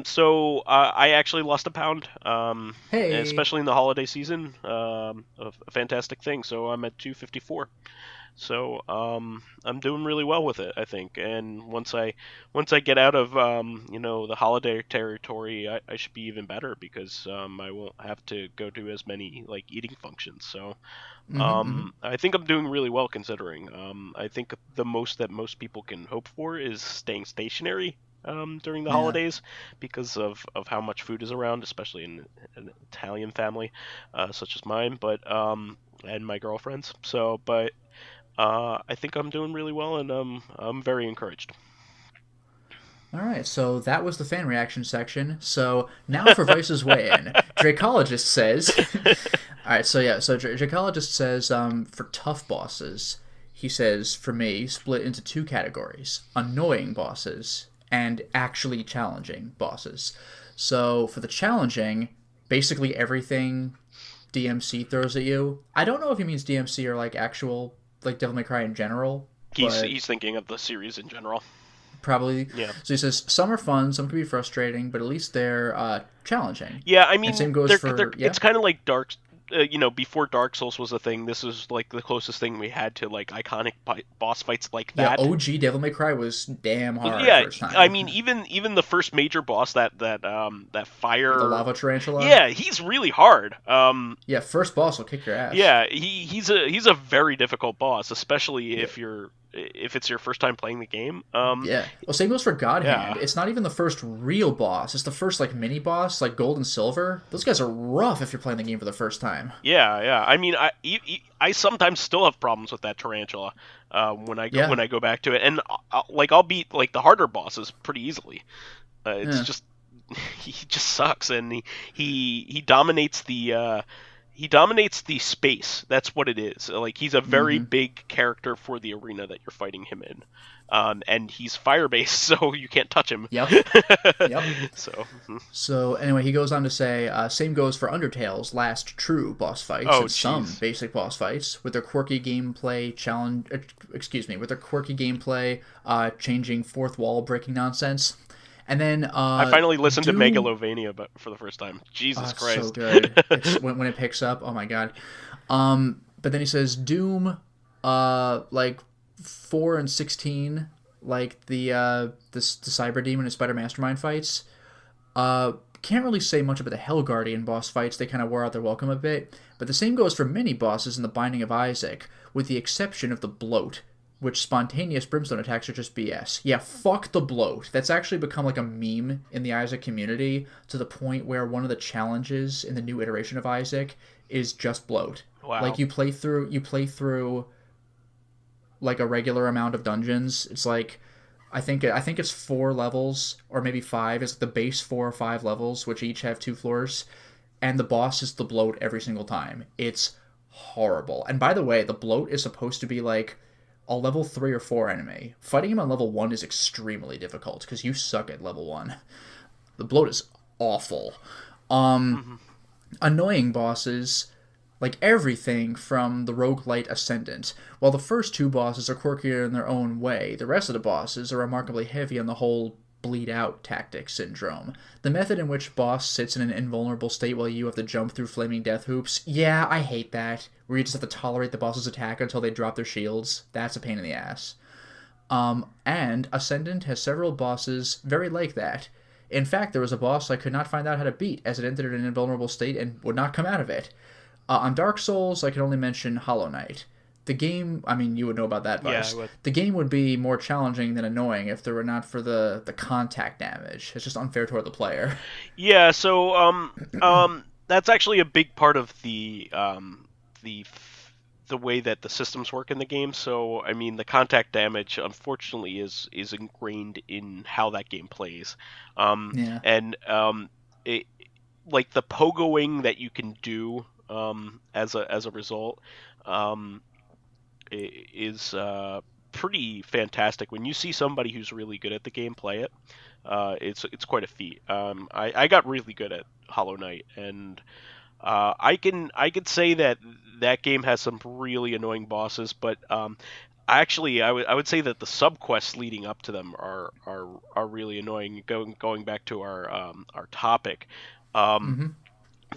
So I actually lost a pound. Hey. Especially in the holiday season. A fantastic thing. So I'm at 254. So I'm doing really well with it, I think. And once I get out of the holiday territory, I should be even better because I won't have to go to as many like eating functions. So I think I'm doing really well considering. I think the most that most people can hope for is staying stationary during the Yeah. holidays because of how much food is around, especially in an Italian family such as mine, but and my girlfriend's. So, but I think I'm doing really well, and I'm very encouraged. All right, so that was the fan reaction section. So now for Vice's weigh-in. Dracologist says, all right, so yeah, so Dracologist says for tough bosses, he says for me split into two categories: annoying bosses and actually challenging bosses. So for the challenging, basically everything DMC throws at you. I don't know if he means DMC or like actual like Devil May Cry in general, but He's thinking of the series in general. probably. Yeah. So he says some are fun, some can be frustrating, but at least they're challenging. Yeah, I And mean, same goes for it's kind of like Dark. Before Dark Souls was a thing, this is like the closest thing we had to like iconic boss fights like yeah. that. OG Devil May Cry was damn hard Yeah, first time. I mean, even the first major boss, that fire, The lava tarantula. yeah, he's really hard. Yeah, first boss will kick your ass. Yeah, he's a very difficult boss, especially if it's your first time playing the game. Yeah. Well, same goes for God Hand. Yeah. It's not even the first real boss. It's the first like mini boss, like Gold and Silver. Those guys are rough if you're playing the game for the first time. Yeah. I mean, I sometimes still have problems with that tarantula when I go back to it, and I'll beat like the harder bosses pretty easily. It's just he just sucks, and he dominates the. He dominates the space. That's what it is. Like he's a very big character for the arena that you're fighting him in, and he's fire based, so you can't touch him. Yep. Yep. So anyway, he goes on to say, same goes for Undertale's last true boss fights and some basic boss fights with their quirky gameplay with their quirky gameplay, changing fourth wall breaking nonsense. And then I finally listened Doom... to Megalovania, but for the first time. Jesus Christ! So good. When it picks up, oh my god. But then he says Doom, like 4 and 16, like the Cyber Demon and Spider Mastermind fights. Can't really say much about the Hell Guardian boss fights. They kind of wore out their welcome a bit. But the same goes for many bosses in the Binding of Isaac, with the exception of the Bloat, which spontaneous brimstone attacks are just BS. Yeah, fuck the Bloat. That's actually become like a meme in the Isaac community to the point where one of the challenges in the new iteration of Isaac is just Bloat. Wow. Like you play through like a regular amount of dungeons. It's like I think it's 4 levels or maybe 5. It's the base 4 or 5 levels, which each have 2 floors, and the boss is the Bloat every single time. It's horrible. And by the way, the Bloat is supposed to be like a level 3 or 4 enemy. Fighting him on level 1 is extremely difficult because you suck at level 1. The Bloat is awful. Annoying bosses, like everything from the roguelite Ascendant. While the first 2 bosses are quirkier in their own way, the rest of the bosses are remarkably heavy on the whole bleed out tactic syndrome. The method in which boss sits in an invulnerable state while you have to jump through flaming death hoops. Yeah, I hate that. Where you just have to tolerate the boss's attack until they drop their shields. That's a pain in the ass. And Ascendant has several bosses very like that. In fact, there was a boss I could not find out how to beat, as it entered an invulnerable state and would not come out of it. On Dark Souls, I can only mention Hollow Knight. The game, I mean, you would know about that, Vice. Yeah, I would. The game would be more challenging than annoying if there were not for the contact damage. It's just unfair toward the player. Yeah, so that's actually a big part of the way that the systems work in the game. So I mean, the contact damage, unfortunately, is ingrained in how that game plays. And it, like the pogoing that you can do as a result is pretty fantastic. When you see somebody who's really good at the game play it, it's quite a feat. I got really good at Hollow Knight, and I could say that game has some really annoying bosses, but actually I would say that the subquests leading up to them are really annoying. Going back to our topic.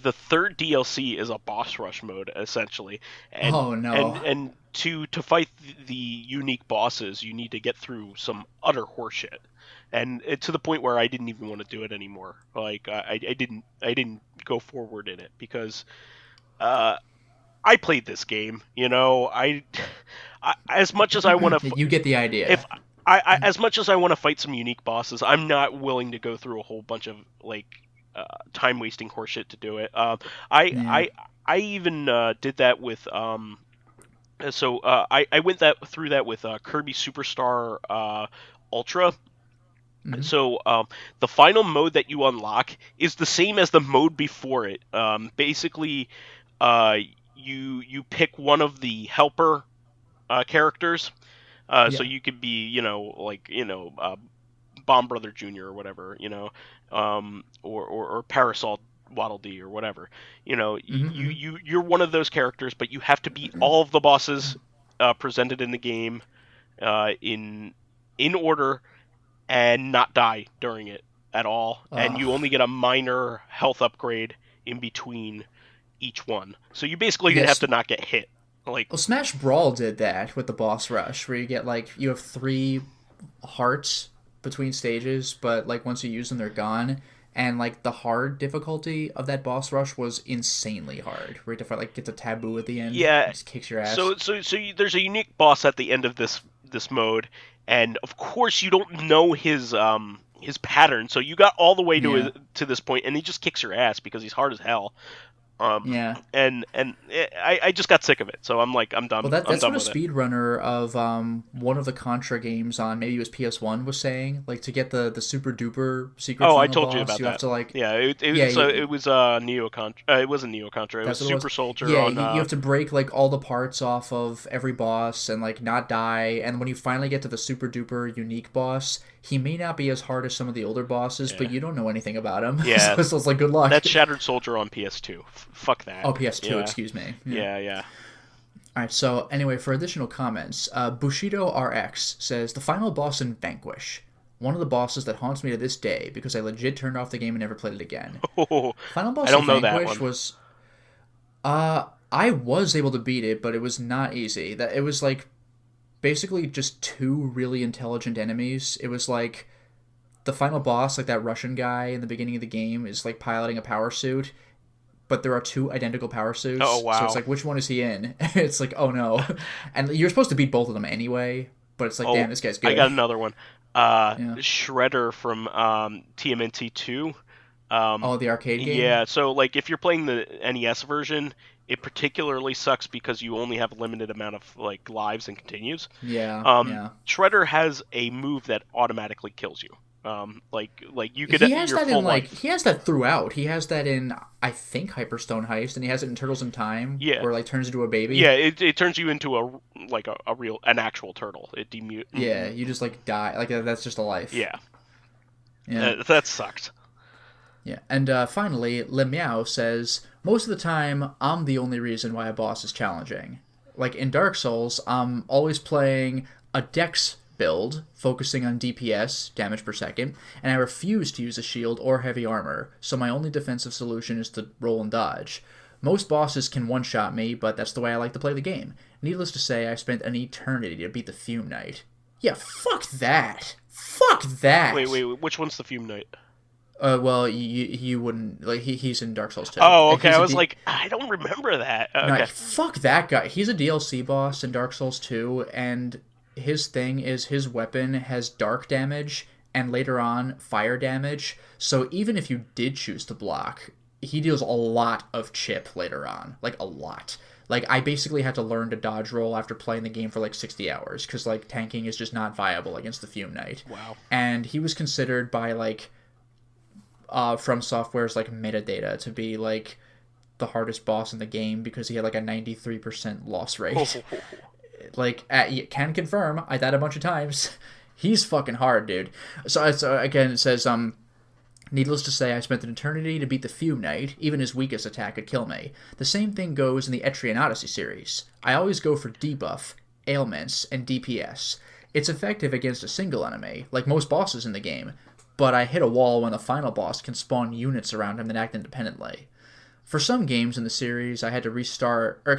the third DLC is a boss rush mode essentially, and Oh, no. and to fight the unique bosses, you need to get through some utter horseshit, and to the point where I didn't even want to do it anymore. Like I didn't go forward in it because I played this game. I as much as I want to, You get the idea. if as much as I want to fight some unique bosses, I'm not willing to go through a whole bunch of like time wasting horseshit to do it. I even did that with I went through that with Kirby Superstar Ultra. So the final mode that you unlock is the same as the mode before it. Basically, you pick one of the helper characters. So you could be, Bomb Brother Jr. or whatever, or Parasol Waddle Dee or whatever. You're one of those characters, but you have to beat all of the bosses presented in the game in order and not die during it at all. And you only get a minor health upgrade in between each one. So you basically have to not get hit. Well, Smash Brawl did that with the boss rush, where you get you have 3 hearts between stages, but once you use them, they're gone. And the hard difficulty of that boss rush was insanely hard, where you have to get the taboo at the end. Yeah, it just kicks your ass. So there's a unique boss at the end of this mode, and of course you don't know his pattern. So you got all the way to this point, and he just kicks your ass because he's hard as hell. And I just got sick of it, so I'm done. Well, that's what a with speedrunner of one of the Contra games on maybe it was PS1 was saying, to get the super duper secret. Oh, from I the told boss, you about that. Have to it was Neo Contra. It wasn't Neo Contra. It was Super Soldier. Yeah, on, you have to break all the parts off of every boss and not die. And when you finally get to the super duper unique boss, he may not be as hard as some of the older bosses, but you don't know anything about him. Yeah, so it's good luck. That's Shattered Soldier on PS2. Fuck that. Oh, PS2, excuse me. Yeah. Alright, so anyway, for additional comments, Bushido RX says, the final boss in Vanquish. One of the bosses that haunts me to this day because I legit turned off the game and never played it again. Final boss in Vanquish was... I was able to beat it, but it was not easy. It was basically just 2 really intelligent enemies. It was the final boss, that Russian guy in the beginning of the game is piloting a power suit, but there are 2 identical power suits. Oh, wow. So it's which one is he in? It's oh no. And you're supposed to beat both of them anyway, but it's damn, this guy's good. I got another one. Shredder from TMNT 2. The arcade game? Yeah, so if you're playing the NES version, it particularly sucks because you only have a limited amount of lives and continues. Yeah. Shredder has a move that automatically kills you. You could. He has that in he has that throughout. He has that in I think Hyperstone Heist, and he has it in Turtles in Time. Yeah. Where turns into a baby. Yeah, it turns you into an actual turtle. It demute. Yeah, you just die. That's just a life. Yeah. Yeah. That sucked. Yeah, and finally, Le Meow says, most of the time, I'm the only reason why a boss is challenging. In Dark Souls, I'm always playing a Dex build, focusing on DPS, damage per second, and I refuse to use a shield or heavy armor, so my only defensive solution is to roll and dodge. Most bosses can one-shot me, but that's the way I like to play the game. Needless to say, I spent an eternity to beat the Fume Knight. Yeah, fuck that! Fuck that! Wait, which one's the Fume Knight? Well, you wouldn't he's in Dark Souls 2. Oh, okay. I was I don't remember that. Okay. No, fuck that guy. He's a DLC boss in Dark Souls 2, and his thing is his weapon has dark damage and later on fire damage. So even if you did choose to block, he deals a lot of chip later on, a lot. I basically had to learn to dodge roll after playing the game for 60 hours because tanking is just not viable against the Fume Knight. Wow. And he was considered by From Software's metadata to be the hardest boss in the game because he had a 93% loss rate. Can confirm, I died a bunch of times. He's fucking hard, dude. So again, it says, needless to say, I spent an eternity to beat the Fume Knight. Even his weakest attack could kill me. The same thing goes in the Etrian Odyssey series. I always go for debuff, ailments, and DPS. It's effective against a single enemy, like most bosses in the game, but I hit a wall when the final boss can spawn units around him that act independently. For some games in the series, I had to start and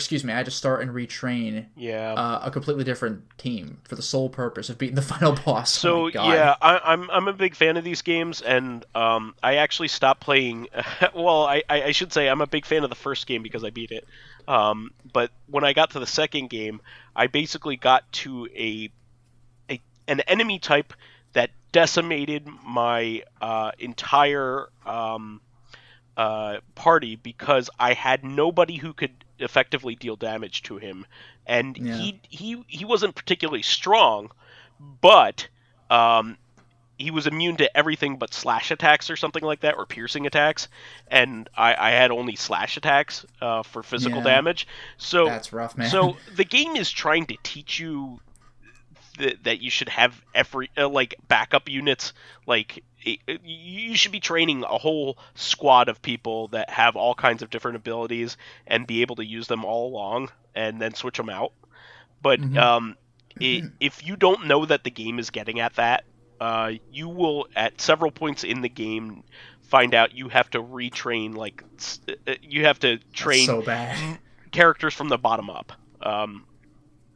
retrain a completely different team for the sole purpose of beating the final boss. So oh my God. yeah, I'm a big fan of these games, and I actually stopped playing. Well, I should say I'm a big fan of the first game because I beat it. But when I got to the second game, I basically got to an enemy type that decimated my entire party because I had nobody who could effectively deal damage to him, and he wasn't particularly strong, but he was immune to everything but slash attacks or something like that, or piercing attacks, and I had only slash attacks for physical damage. So that's rough, man. So the game is trying to teach you that you should have every like backup units. Like you should be training a whole squad of people that have all kinds of different abilities and be able to use them all along and then switch them out. But if you don't know that the game is getting at that, you will at several points in the game find out you have to retrain, like you have to train so bad. characters from the bottom up.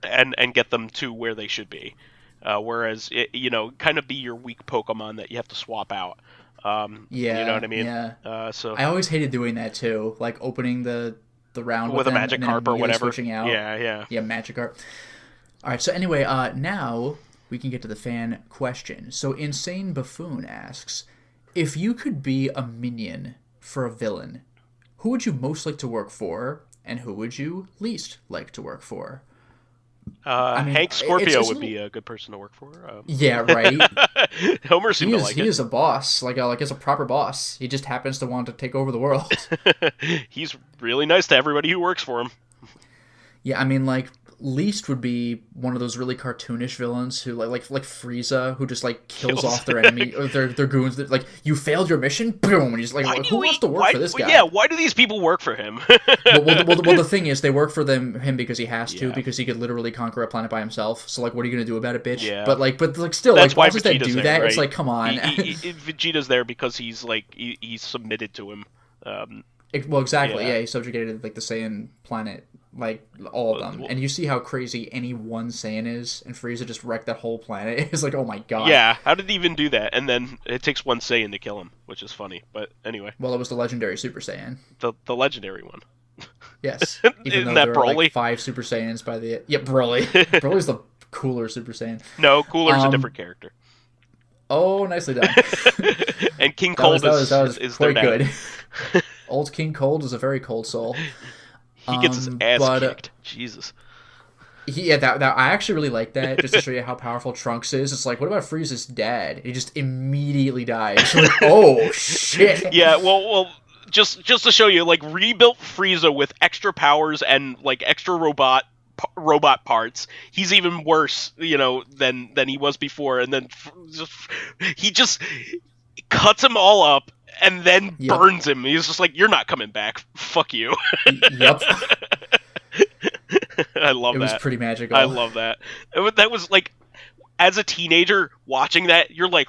And get them to where they should be, whereas kind of be your weak Pokemon that you have to swap out. You know what I mean? Yeah. So I always hated doing that too, like opening the round with a Magikarp or whatever. Switching out. Yeah, Magikarp. All right. So anyway, now we can get to the fan question. So Insane Buffoon asks, if you could be a minion for a villain, who would you most like to work for, and who would you least like to work for? Hank Scorpio would be a good person to work for. Yeah, right. Homer seemed to like it. He is a boss, like he's a proper boss. He just happens to want to take over the world. He's really nice to everybody who works for him. Yeah, I mean, like, least would be one of those really cartoonish villains who like Frieza, who just like kills off their enemy or their goons. That, like, you failed your mission, boom, and he's like, who wants to work for this guy? Yeah, why do these people work for him? well, the thing is, they work for him because he has to, because he could literally conquer a planet by himself. So like, what are you gonna do about it, bitch? Yeah. But still, that's like, why does that Vegeta's do there, that? right? It's like, come on. Vegeta's there because he's like he's submitted to him. Well, exactly. Yeah, he's subjugated like the Saiyan planet, like all of them. And you see how crazy any one Saiyan is, and Frieza just wrecked that whole planet. It's like, oh my God. Yeah, how did he even do that? And then it takes one Saiyan to kill him, which is funny. But anyway. Well, it was the legendary Super Saiyan. The legendary one. Yes. Isn't that Broly? Like 5 Super Saiyans by the... Yeah, Broly. Broly's the cooler Super Saiyan. No, Cooler's a different character. Oh, nicely done. And King Cold is quite good. Old King Cold is a very cold soul. He gets his ass kicked. Jesus. That I actually really like that, just to show you how powerful Trunks is. It's like, what about Frieza's dad? He just immediately dies. Like, oh, shit. Yeah, well, just to show you, like, rebuilt Frieza with extra powers and, like, extra robot parts. He's even worse, than he was before. And then he just cuts them all up and then burns him. He's just like, you're not coming back. Fuck you. Yep. I love that. It was pretty magical. I love that. That was like, as a teenager watching that, you're like,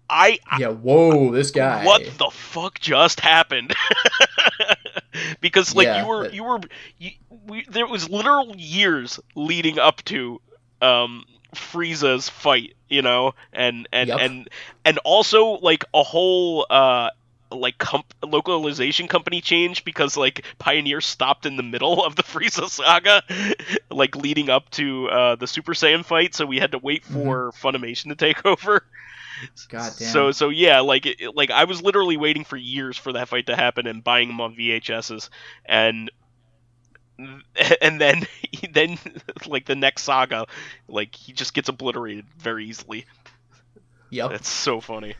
whoa, this guy. What the fuck just happened? Because like there was literal years leading up to Frieza's fight, and also like a whole localization company change because like Pioneer stopped in the middle of the Frieza saga, like leading up to the Super Saiyan fight, so we had to wait for Funimation to take over. God damn. So yeah, like I was literally waiting for years for that fight to happen and buying them on VHSs, and then like the next saga, like he just gets obliterated very easily. Yep. That's so funny.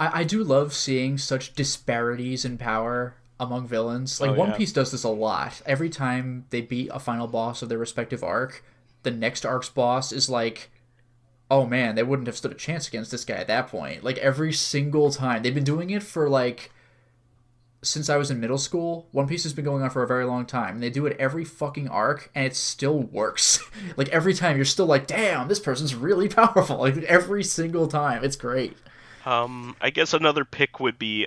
I do love seeing such disparities in power among villains. Like, One Piece does this a lot. Every time they beat a final boss of their respective arc, the next arc's boss is like, oh man, they wouldn't have stood a chance against this guy at that point. Like, every single time. They've been doing it for, like, since I was in middle school. One Piece has been going on for a very long time. And they do it every fucking arc, and it still works. Like, every time you're still like, damn, this person's really powerful. Like, every single time. It's great. I guess another pick would be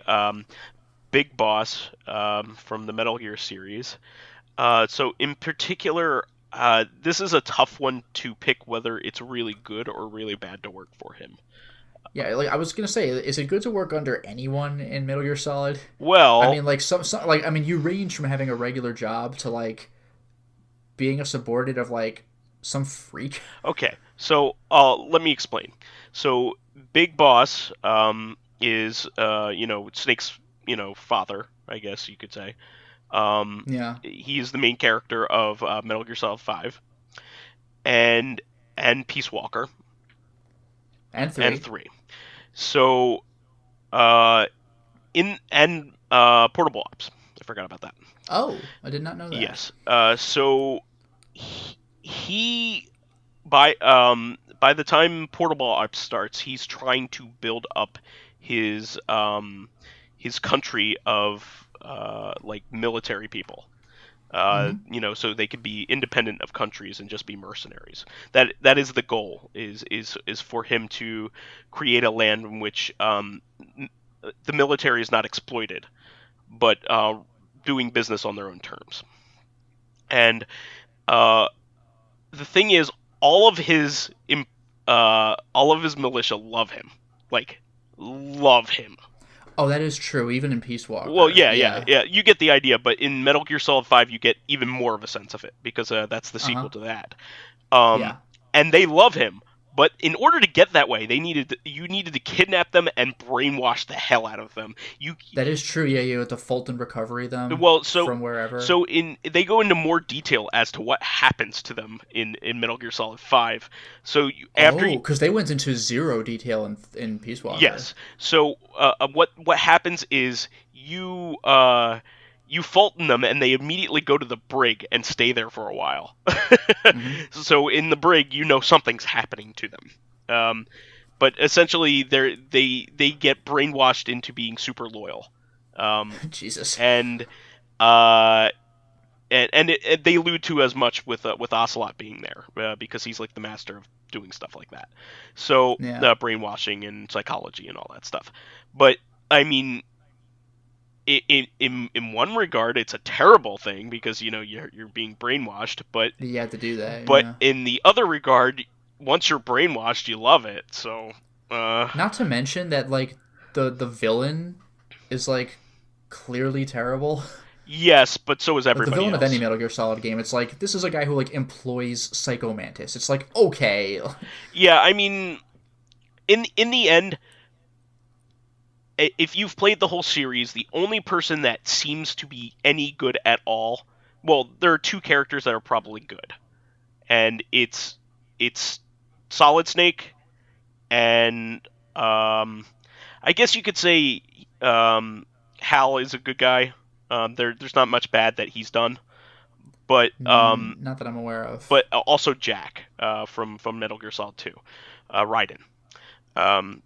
Big Boss from the Metal Gear series. So in particular, this is a tough one to pick whether it's really good or really bad to work for him. Yeah, like I was gonna say, is it good to work under anyone in Metal Gear Solid? I Well, mean, like some like I mean, you range from having a regular job to like being a subordinate of like some freak. okay, so let me explain. So Big Boss is Snake's father, I guess you could say. Yeah, He is the main character of Metal Gear Solid 5 and Peace Walker and and three. 3. So in and Portable Ops. I forgot about that. Oh, I did not know that. Yes. So he by the time Portable Ops starts, he's trying to build up his country of like military people. So they could be independent of countries and just be mercenaries. That is the goal. Is for him to create a land in which the military is not exploited, but doing business on their own terms. And the thing is, all of his militia love him, like love him. Oh, that is true. Even in Peace Walker. Well, yeah. You get the idea, but in Metal Gear Solid 5, you get even more of a sense of it because that's the sequel to that. Yeah. And they love him, but in order to get that way, you needed to kidnap them and brainwash the hell out of them. That is true. Yeah, you have to Fulton recovery them. From wherever. So they go into more detail as to what happens to them in Metal Gear Solid 5. So because they went into zero detail in Peace Walker. Yes. So what happens is you Fulton them, and they immediately go to the brig and stay there for a while. So in the brig, something's happening to them. But essentially, they get brainwashed into being super loyal. Jesus. And they allude to as much with Ocelot being there because he's like the master of doing stuff like that. So brainwashing and psychology and all that stuff. But I mean, in one regard, it's a terrible thing because you're being brainwashed. But you have to do that. But in the other regard, once you're brainwashed, you love it. So not to mention that like the villain is like clearly terrible. Yes, but so is everybody the villain else. of any Metal Gear Solid game. It's like, this is a guy who like employs Psycho Mantis. It's like, okay. Yeah, I mean, in the end, if you've played the whole series, the only person that seems to be any good at all, well, there are two characters that are probably good, and it's Solid Snake, and I guess you could say Hal is a good guy. There's not much bad that he's done, but not that I'm aware of. But also Jack from Metal Gear Solid 2, Raiden.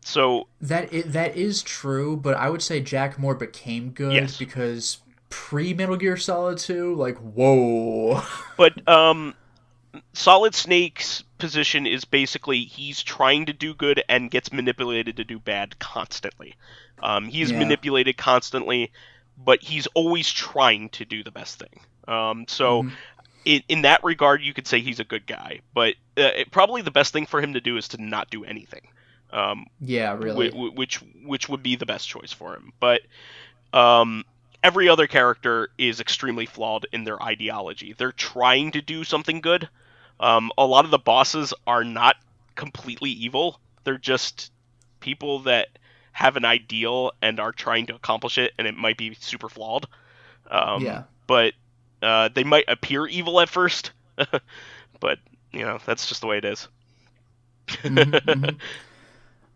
So that is true, but I would say Jack more became good because pre Metal Gear Solid 2, like whoa. But Solid Snake's position is basically he's trying to do good and gets manipulated to do bad constantly. He's manipulated constantly, but he's always trying to do the best thing. In that regard, you could say he's a good guy, but probably the best thing for him to do is to not do anything. Really. Which would be the best choice for him. But every other character is extremely flawed in their ideology. They're trying to do something good. A lot of the bosses are not completely evil. They're just people that have an ideal and are trying to accomplish it, and it might be super flawed. But they might appear evil at first. But, that's just the way it is.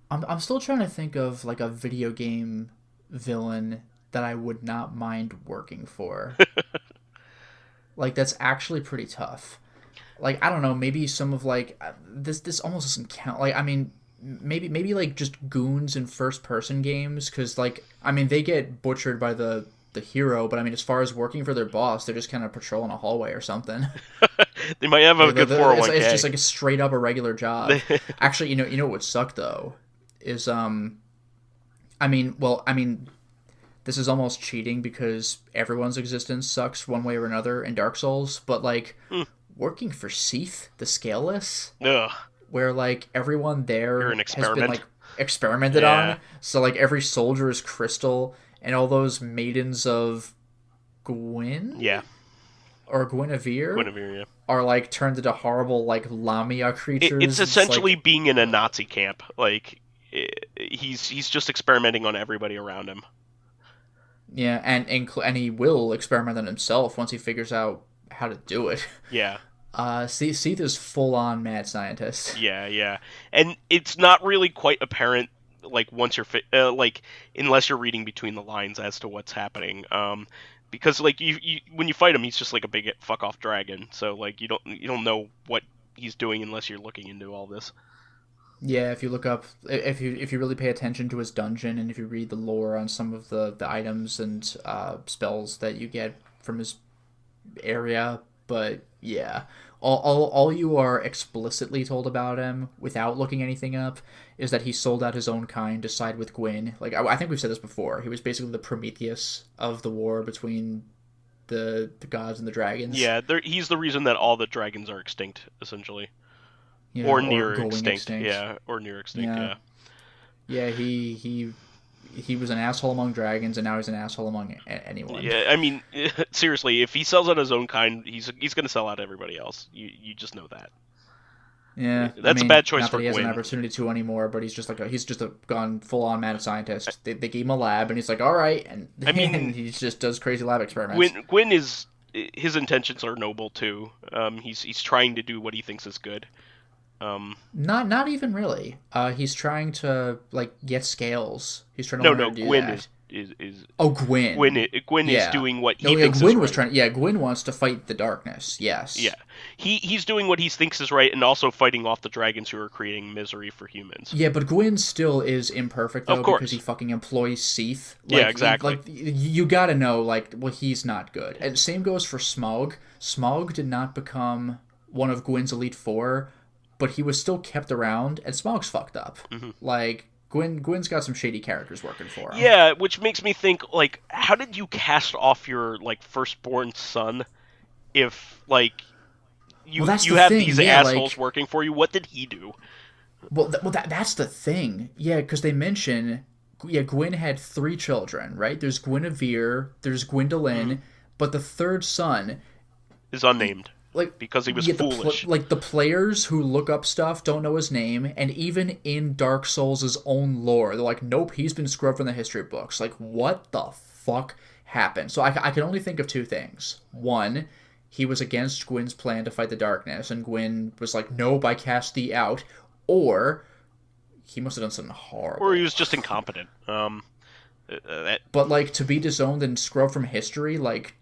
I'm still trying to think of like a video game villain that I would not mind working for. Like, that's actually pretty tough. Like, I don't know, maybe some of like this almost doesn't count. Like, I mean, maybe like just goons in first person games, because like, I mean, they get butchered by the hero, but I mean, as far as working for their boss, they're just kind of patrolling a hallway or something. They might have a good 401k. It's just like a straight up a regular job. Actually, you know what would suck though is this is almost cheating because everyone's existence sucks one way or another in Dark Souls, but like working for Seath, the Scaleless, Ugh. where like everyone there You're an has been experiment. like experimented on. So like every soldier is crystal, and all those maidens of Gwyn Yeah. or Guinevere Guinevere, yeah. are like turned into horrible like Lamia creatures. It's essentially like, being in a Nazi camp. Like, he's just experimenting on everybody around him. yeah, and he will experiment on himself once he figures out how to do it. Yeah. Seath is full on mad scientist. Yeah. And it's not really quite apparent, like, once you're like, unless you're reading between the lines as to what's happening. Because like you when you fight him, he's just like a big fuck off dragon. So like you don't know what he's doing unless you're looking into all this. Yeah, if you look up, if you really pay attention to his dungeon, and if you read the lore on some of the items and spells that you get from his area, but yeah, all you are explicitly told about him without looking anything up is that he sold out his own kind to side with Gwyn. Like I think we've said this before. He was basically the Prometheus of the war between the gods and the dragons. Yeah, he's the reason that all the dragons are extinct, essentially. Yeah, or near going extinct. Yeah, or near extinct, yeah. Yeah, he was an asshole among dragons, and now he's an asshole among anyone. Yeah, I mean, seriously, if he sells out his own kind, he's going to sell out everybody else. You just know that. Yeah, that's a bad choice not for that he has Gwyn. an opportunity to anymore, but he's just gone full on mad scientist. They gave him a lab, and he's like, all right, and I mean, and he just does crazy lab experiments. Gwyn is, his intentions are noble too. He's trying to do what he thinks is good. Not even really. He's trying to like get scales. He's trying to learn how to do Gwyn that. is Oh, Gwyn. Gwyn is doing what he no, thinks Gwyn is was right. trying. Yeah, Gwyn wants to fight the darkness. Yes. Yeah, he's doing what he thinks is right, and also fighting off the dragons who are creating misery for humans. Yeah, but Gwyn still is imperfect though, Of course. because he fucking employs Seath. Yeah, exactly. You gotta know, like, well, he's not good. And same goes for Smaug. Smaug did not become one of Gwyn's Elite Four, but he was still kept around, and Smaug's fucked up. Mm-hmm. Like, Gwyn's got some shady characters working for him. Yeah, which makes me think, like, how did you cast off your, like, firstborn son if, like, you have these assholes working for you? What did he do? Well, that's the thing. Yeah, because they mention, Gwyn had 3 children, right? There's Guinevere, there's Gwyndolin, but the third son is unnamed. Like, because he was foolish. The players who look up stuff don't know his name, and even in Dark Souls' own lore, they're like, nope, he's been scrubbed from the history books. Like, what the fuck happened? So I can only think of 2 things. One, he was against Gwyn's plan to fight the darkness, and Gwyn was like, nope, I cast thee out. Or he must have done something horrible. Or he was just incompetent. But, like, to be disowned and scrubbed from history, like,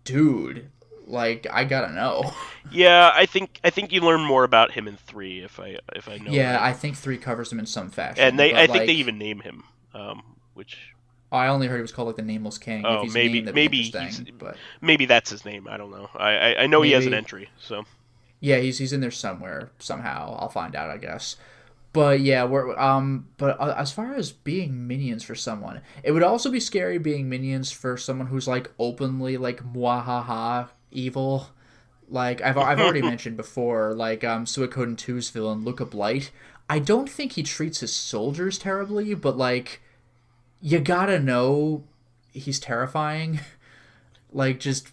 dude... Like, I gotta know. Yeah, I think you learn more about him in 3 if I know. Yeah, right. I think 3 covers him in some fashion. And I think they even name him, which. I only heard he was called like the Nameless King. Oh, if he's maybe named, maybe that's his name. I don't know. I know he has an entry. So. Yeah, he's in there somewhere somehow. I'll find out, I guess. But yeah, as far as being minions for someone, it would also be scary being minions for someone who's like openly like mwahaha evil. Like I've already mentioned before, like Suikoden 2's villain Look Up Light. I don't think he treats his soldiers terribly, but like you gotta know he's terrifying. Like just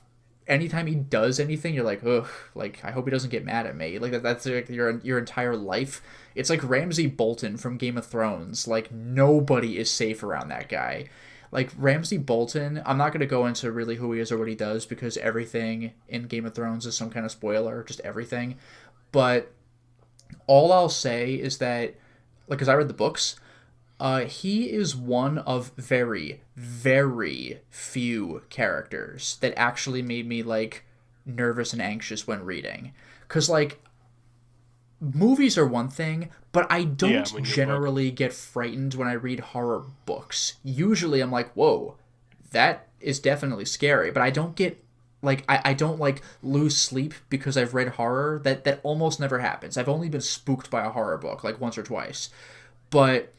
anytime he does anything, you're like, ugh, like I hope he doesn't get mad at me. Like that's like your entire life. It's like Ramsay Bolton from Game of Thrones. Like nobody is safe around that guy. Like Ramsay Bolton, I'm not going to go into really who he is or what he does because everything in Game of Thrones is some kind of spoiler, just everything. But all I'll say is that, like, because I read the books, he is one of very, very few characters that actually made me, like, nervous and anxious when reading. Because, like, movies are one thing, but I don't generally get frightened when I read horror books. Usually I'm like, whoa, that is definitely scary. But I don't get, like, I don't, like, lose sleep because I've read horror. That almost never happens. I've only been spooked by a horror book, like, once or twice. But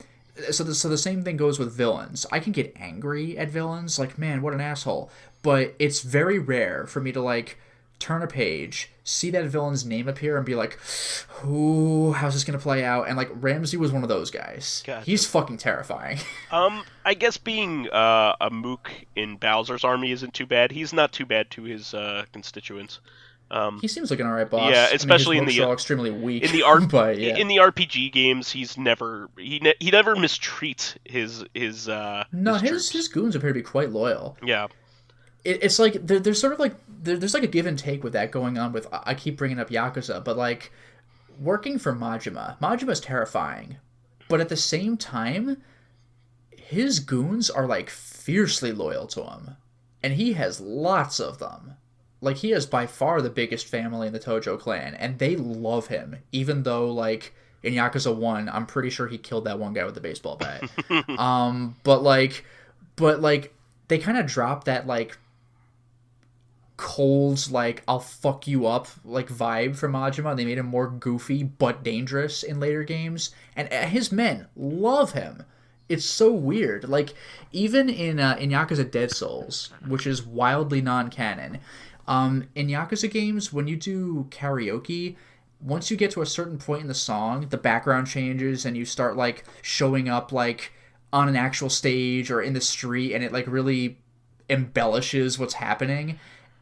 So the same thing goes with villains. I can get angry at villains, like, man, what an asshole. But it's very rare for me to, like, turn a page, see that villain's name appear, and be like, ooh, how's this gonna play out? And, like, Ramsey was one of those guys. Gotcha. He's fucking terrifying. I guess being a mook in Bowser's army isn't too bad. He's not too bad to his constituents. He seems like an alright boss. Yeah, especially in the all extremely weak. In the but, yeah. in the RPG games, he never mistreats his his goons appear to be quite loyal. Yeah. It's like there's sort of like there's like a give and take with that going on with, I keep bringing up Yakuza, but like working for Majima's terrifying, but at the same time his goons are like fiercely loyal to him, and he has lots of them. Like, he is by far the biggest family in the Tojo clan, and they love him, even though, like, in Yakuza 1, I'm pretty sure he killed that one guy with the baseball bat. But they kind of dropped that, like, cold, like, I'll fuck you up, like, vibe from Majima. They made him more goofy but dangerous in later games, and his men love him. It's so weird. Like, even in Yakuza Dead Souls, which is wildly non-canon, in Yakuza games, when you do karaoke, once you get to a certain point in the song, the background changes and you start, like, showing up, like, on an actual stage or in the street, and it, like, really embellishes what's happening.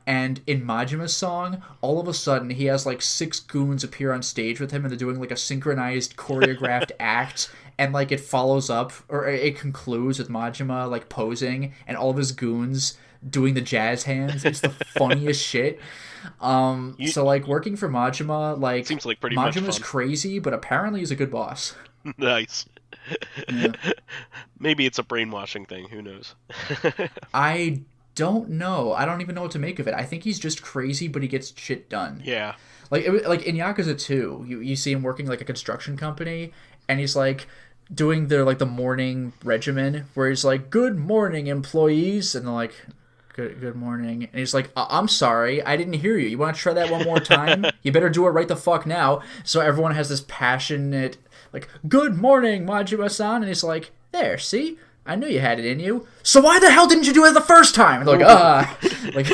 And in Majima's song, all of a sudden, he has, like, 6 goons appear on stage with him, and they're doing, like, a synchronized, choreographed act, and, like, it follows up, or it concludes with Majima, like, posing, and all of his goons doing the jazz hands. It's the funniest shit. So, like, working for Majima, like, seems like pretty much Majima's fun. Crazy, but apparently he's a good boss. Nice. Yeah. Maybe it's a brainwashing thing. Who knows? I don't know. I don't even know what to make of it. I think he's just crazy, but he gets shit done. Yeah. Like, in Yakuza 2, you see him working, like, a construction company, and he's, like, doing the morning regimen, where he's like, good morning, employees, and they're like, good morning, and he's like, I'm sorry, I didn't hear you. You want to try that one more time? You better do it right the fuck now. So everyone has this passionate, like, good morning, Majima-san, and he's like, there, see? I knew you had it in you. So why the hell didn't you do it the first time? And they're like, like,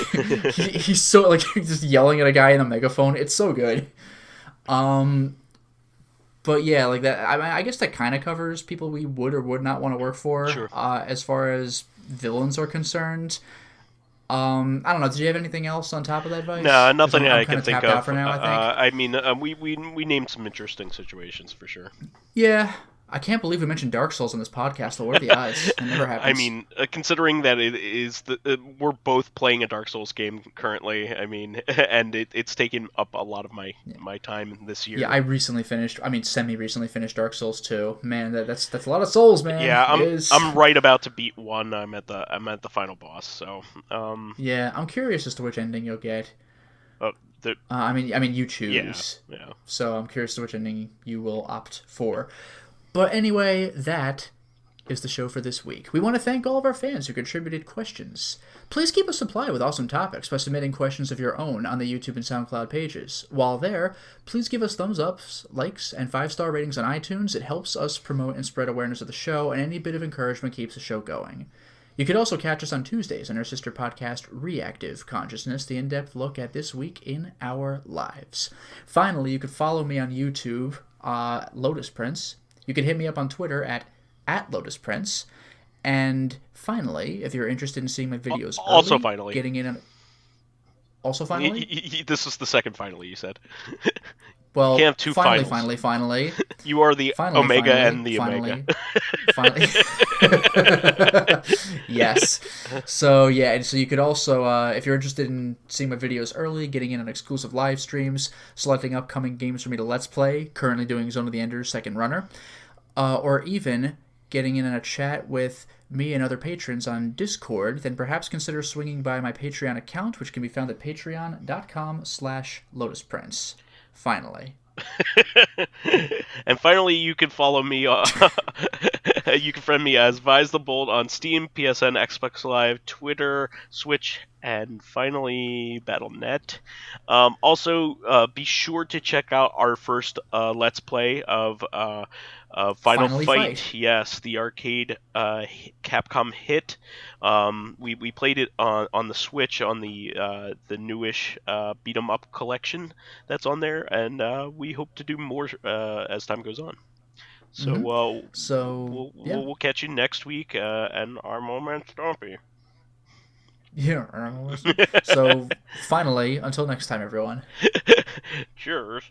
he's so, like, just yelling at a guy in a megaphone. It's so good. But yeah, like that. I guess that kind of covers people we would or would not want to work for. Sure. As far as villains are concerned. I don't know. Did you have anything else on top of that, Vice? No, nothing I'm I kinda can think tapped of. out for now, I think. We named some interesting situations for sure. Yeah. I can't believe we mentioned Dark Souls on this podcast, though. What are the odds? It never happens. I mean, considering that it is we're both playing a Dark Souls game currently. I mean, and it's taken up a lot of my time this year. Yeah, semi-recently finished Dark Souls 2. Man, that's a lot of souls, man. Yeah, I'm right about to beat 1. I'm at the final boss. So. Yeah, I'm curious as to which ending you'll get. I mean, you choose. Yeah. So I'm curious to which ending you will opt for. But anyway, that is the show for this week. We want to thank all of our fans who contributed questions. Please keep us supplied with awesome topics by submitting questions of your own on the YouTube and Soundcloud pages. While there, please give us thumbs ups, likes, and 5-star ratings on iTunes. It helps us promote and spread awareness of the show, and any bit of encouragement keeps the show going. You could also catch us on Tuesdays on our sister podcast, Reactive Consciousness, the in-depth look at this week in our lives. Finally, you could follow me on YouTube, Lotus Prince. You can hit me up on Twitter at Lotus Prince. And finally, if you're interested in seeing my videos finally. Getting in on... Also finally? This is the second finally, you said. Well, you can't have two finally. You are the Omega and the Omega. Finally. Yes. So, yeah, and so you could also, if you're interested in seeing my videos early, getting in on exclusive live streams, selecting upcoming games for me to Let's Play, currently doing Zone of the Enders Second Runner, or even getting in on a chat with me and other patrons on Discord, then perhaps consider swinging by my Patreon account, which can be found at patreon.com/LotusPrince. Finally. And finally, you can follow me You can friend me as vysethebold on Steam, PSN, Xbox Live, Twitter, Switch, and finally Battle.net. Also, be sure to check out our first Let's Play of Final Finally Fight. Fight. Yes, the arcade Capcom hit. We played it on the Switch on the newish beat 'em up collection that's on there, and we hope to do more as time goes on. So, So, yeah. we'll catch you next week, and our moment, Stompy. Yeah. So, finally, until next time, everyone. Cheers.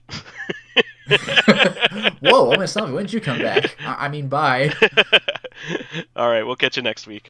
Whoa, I'm gonna stop you. When did you come back? I mean, bye. All right, we'll catch you next week.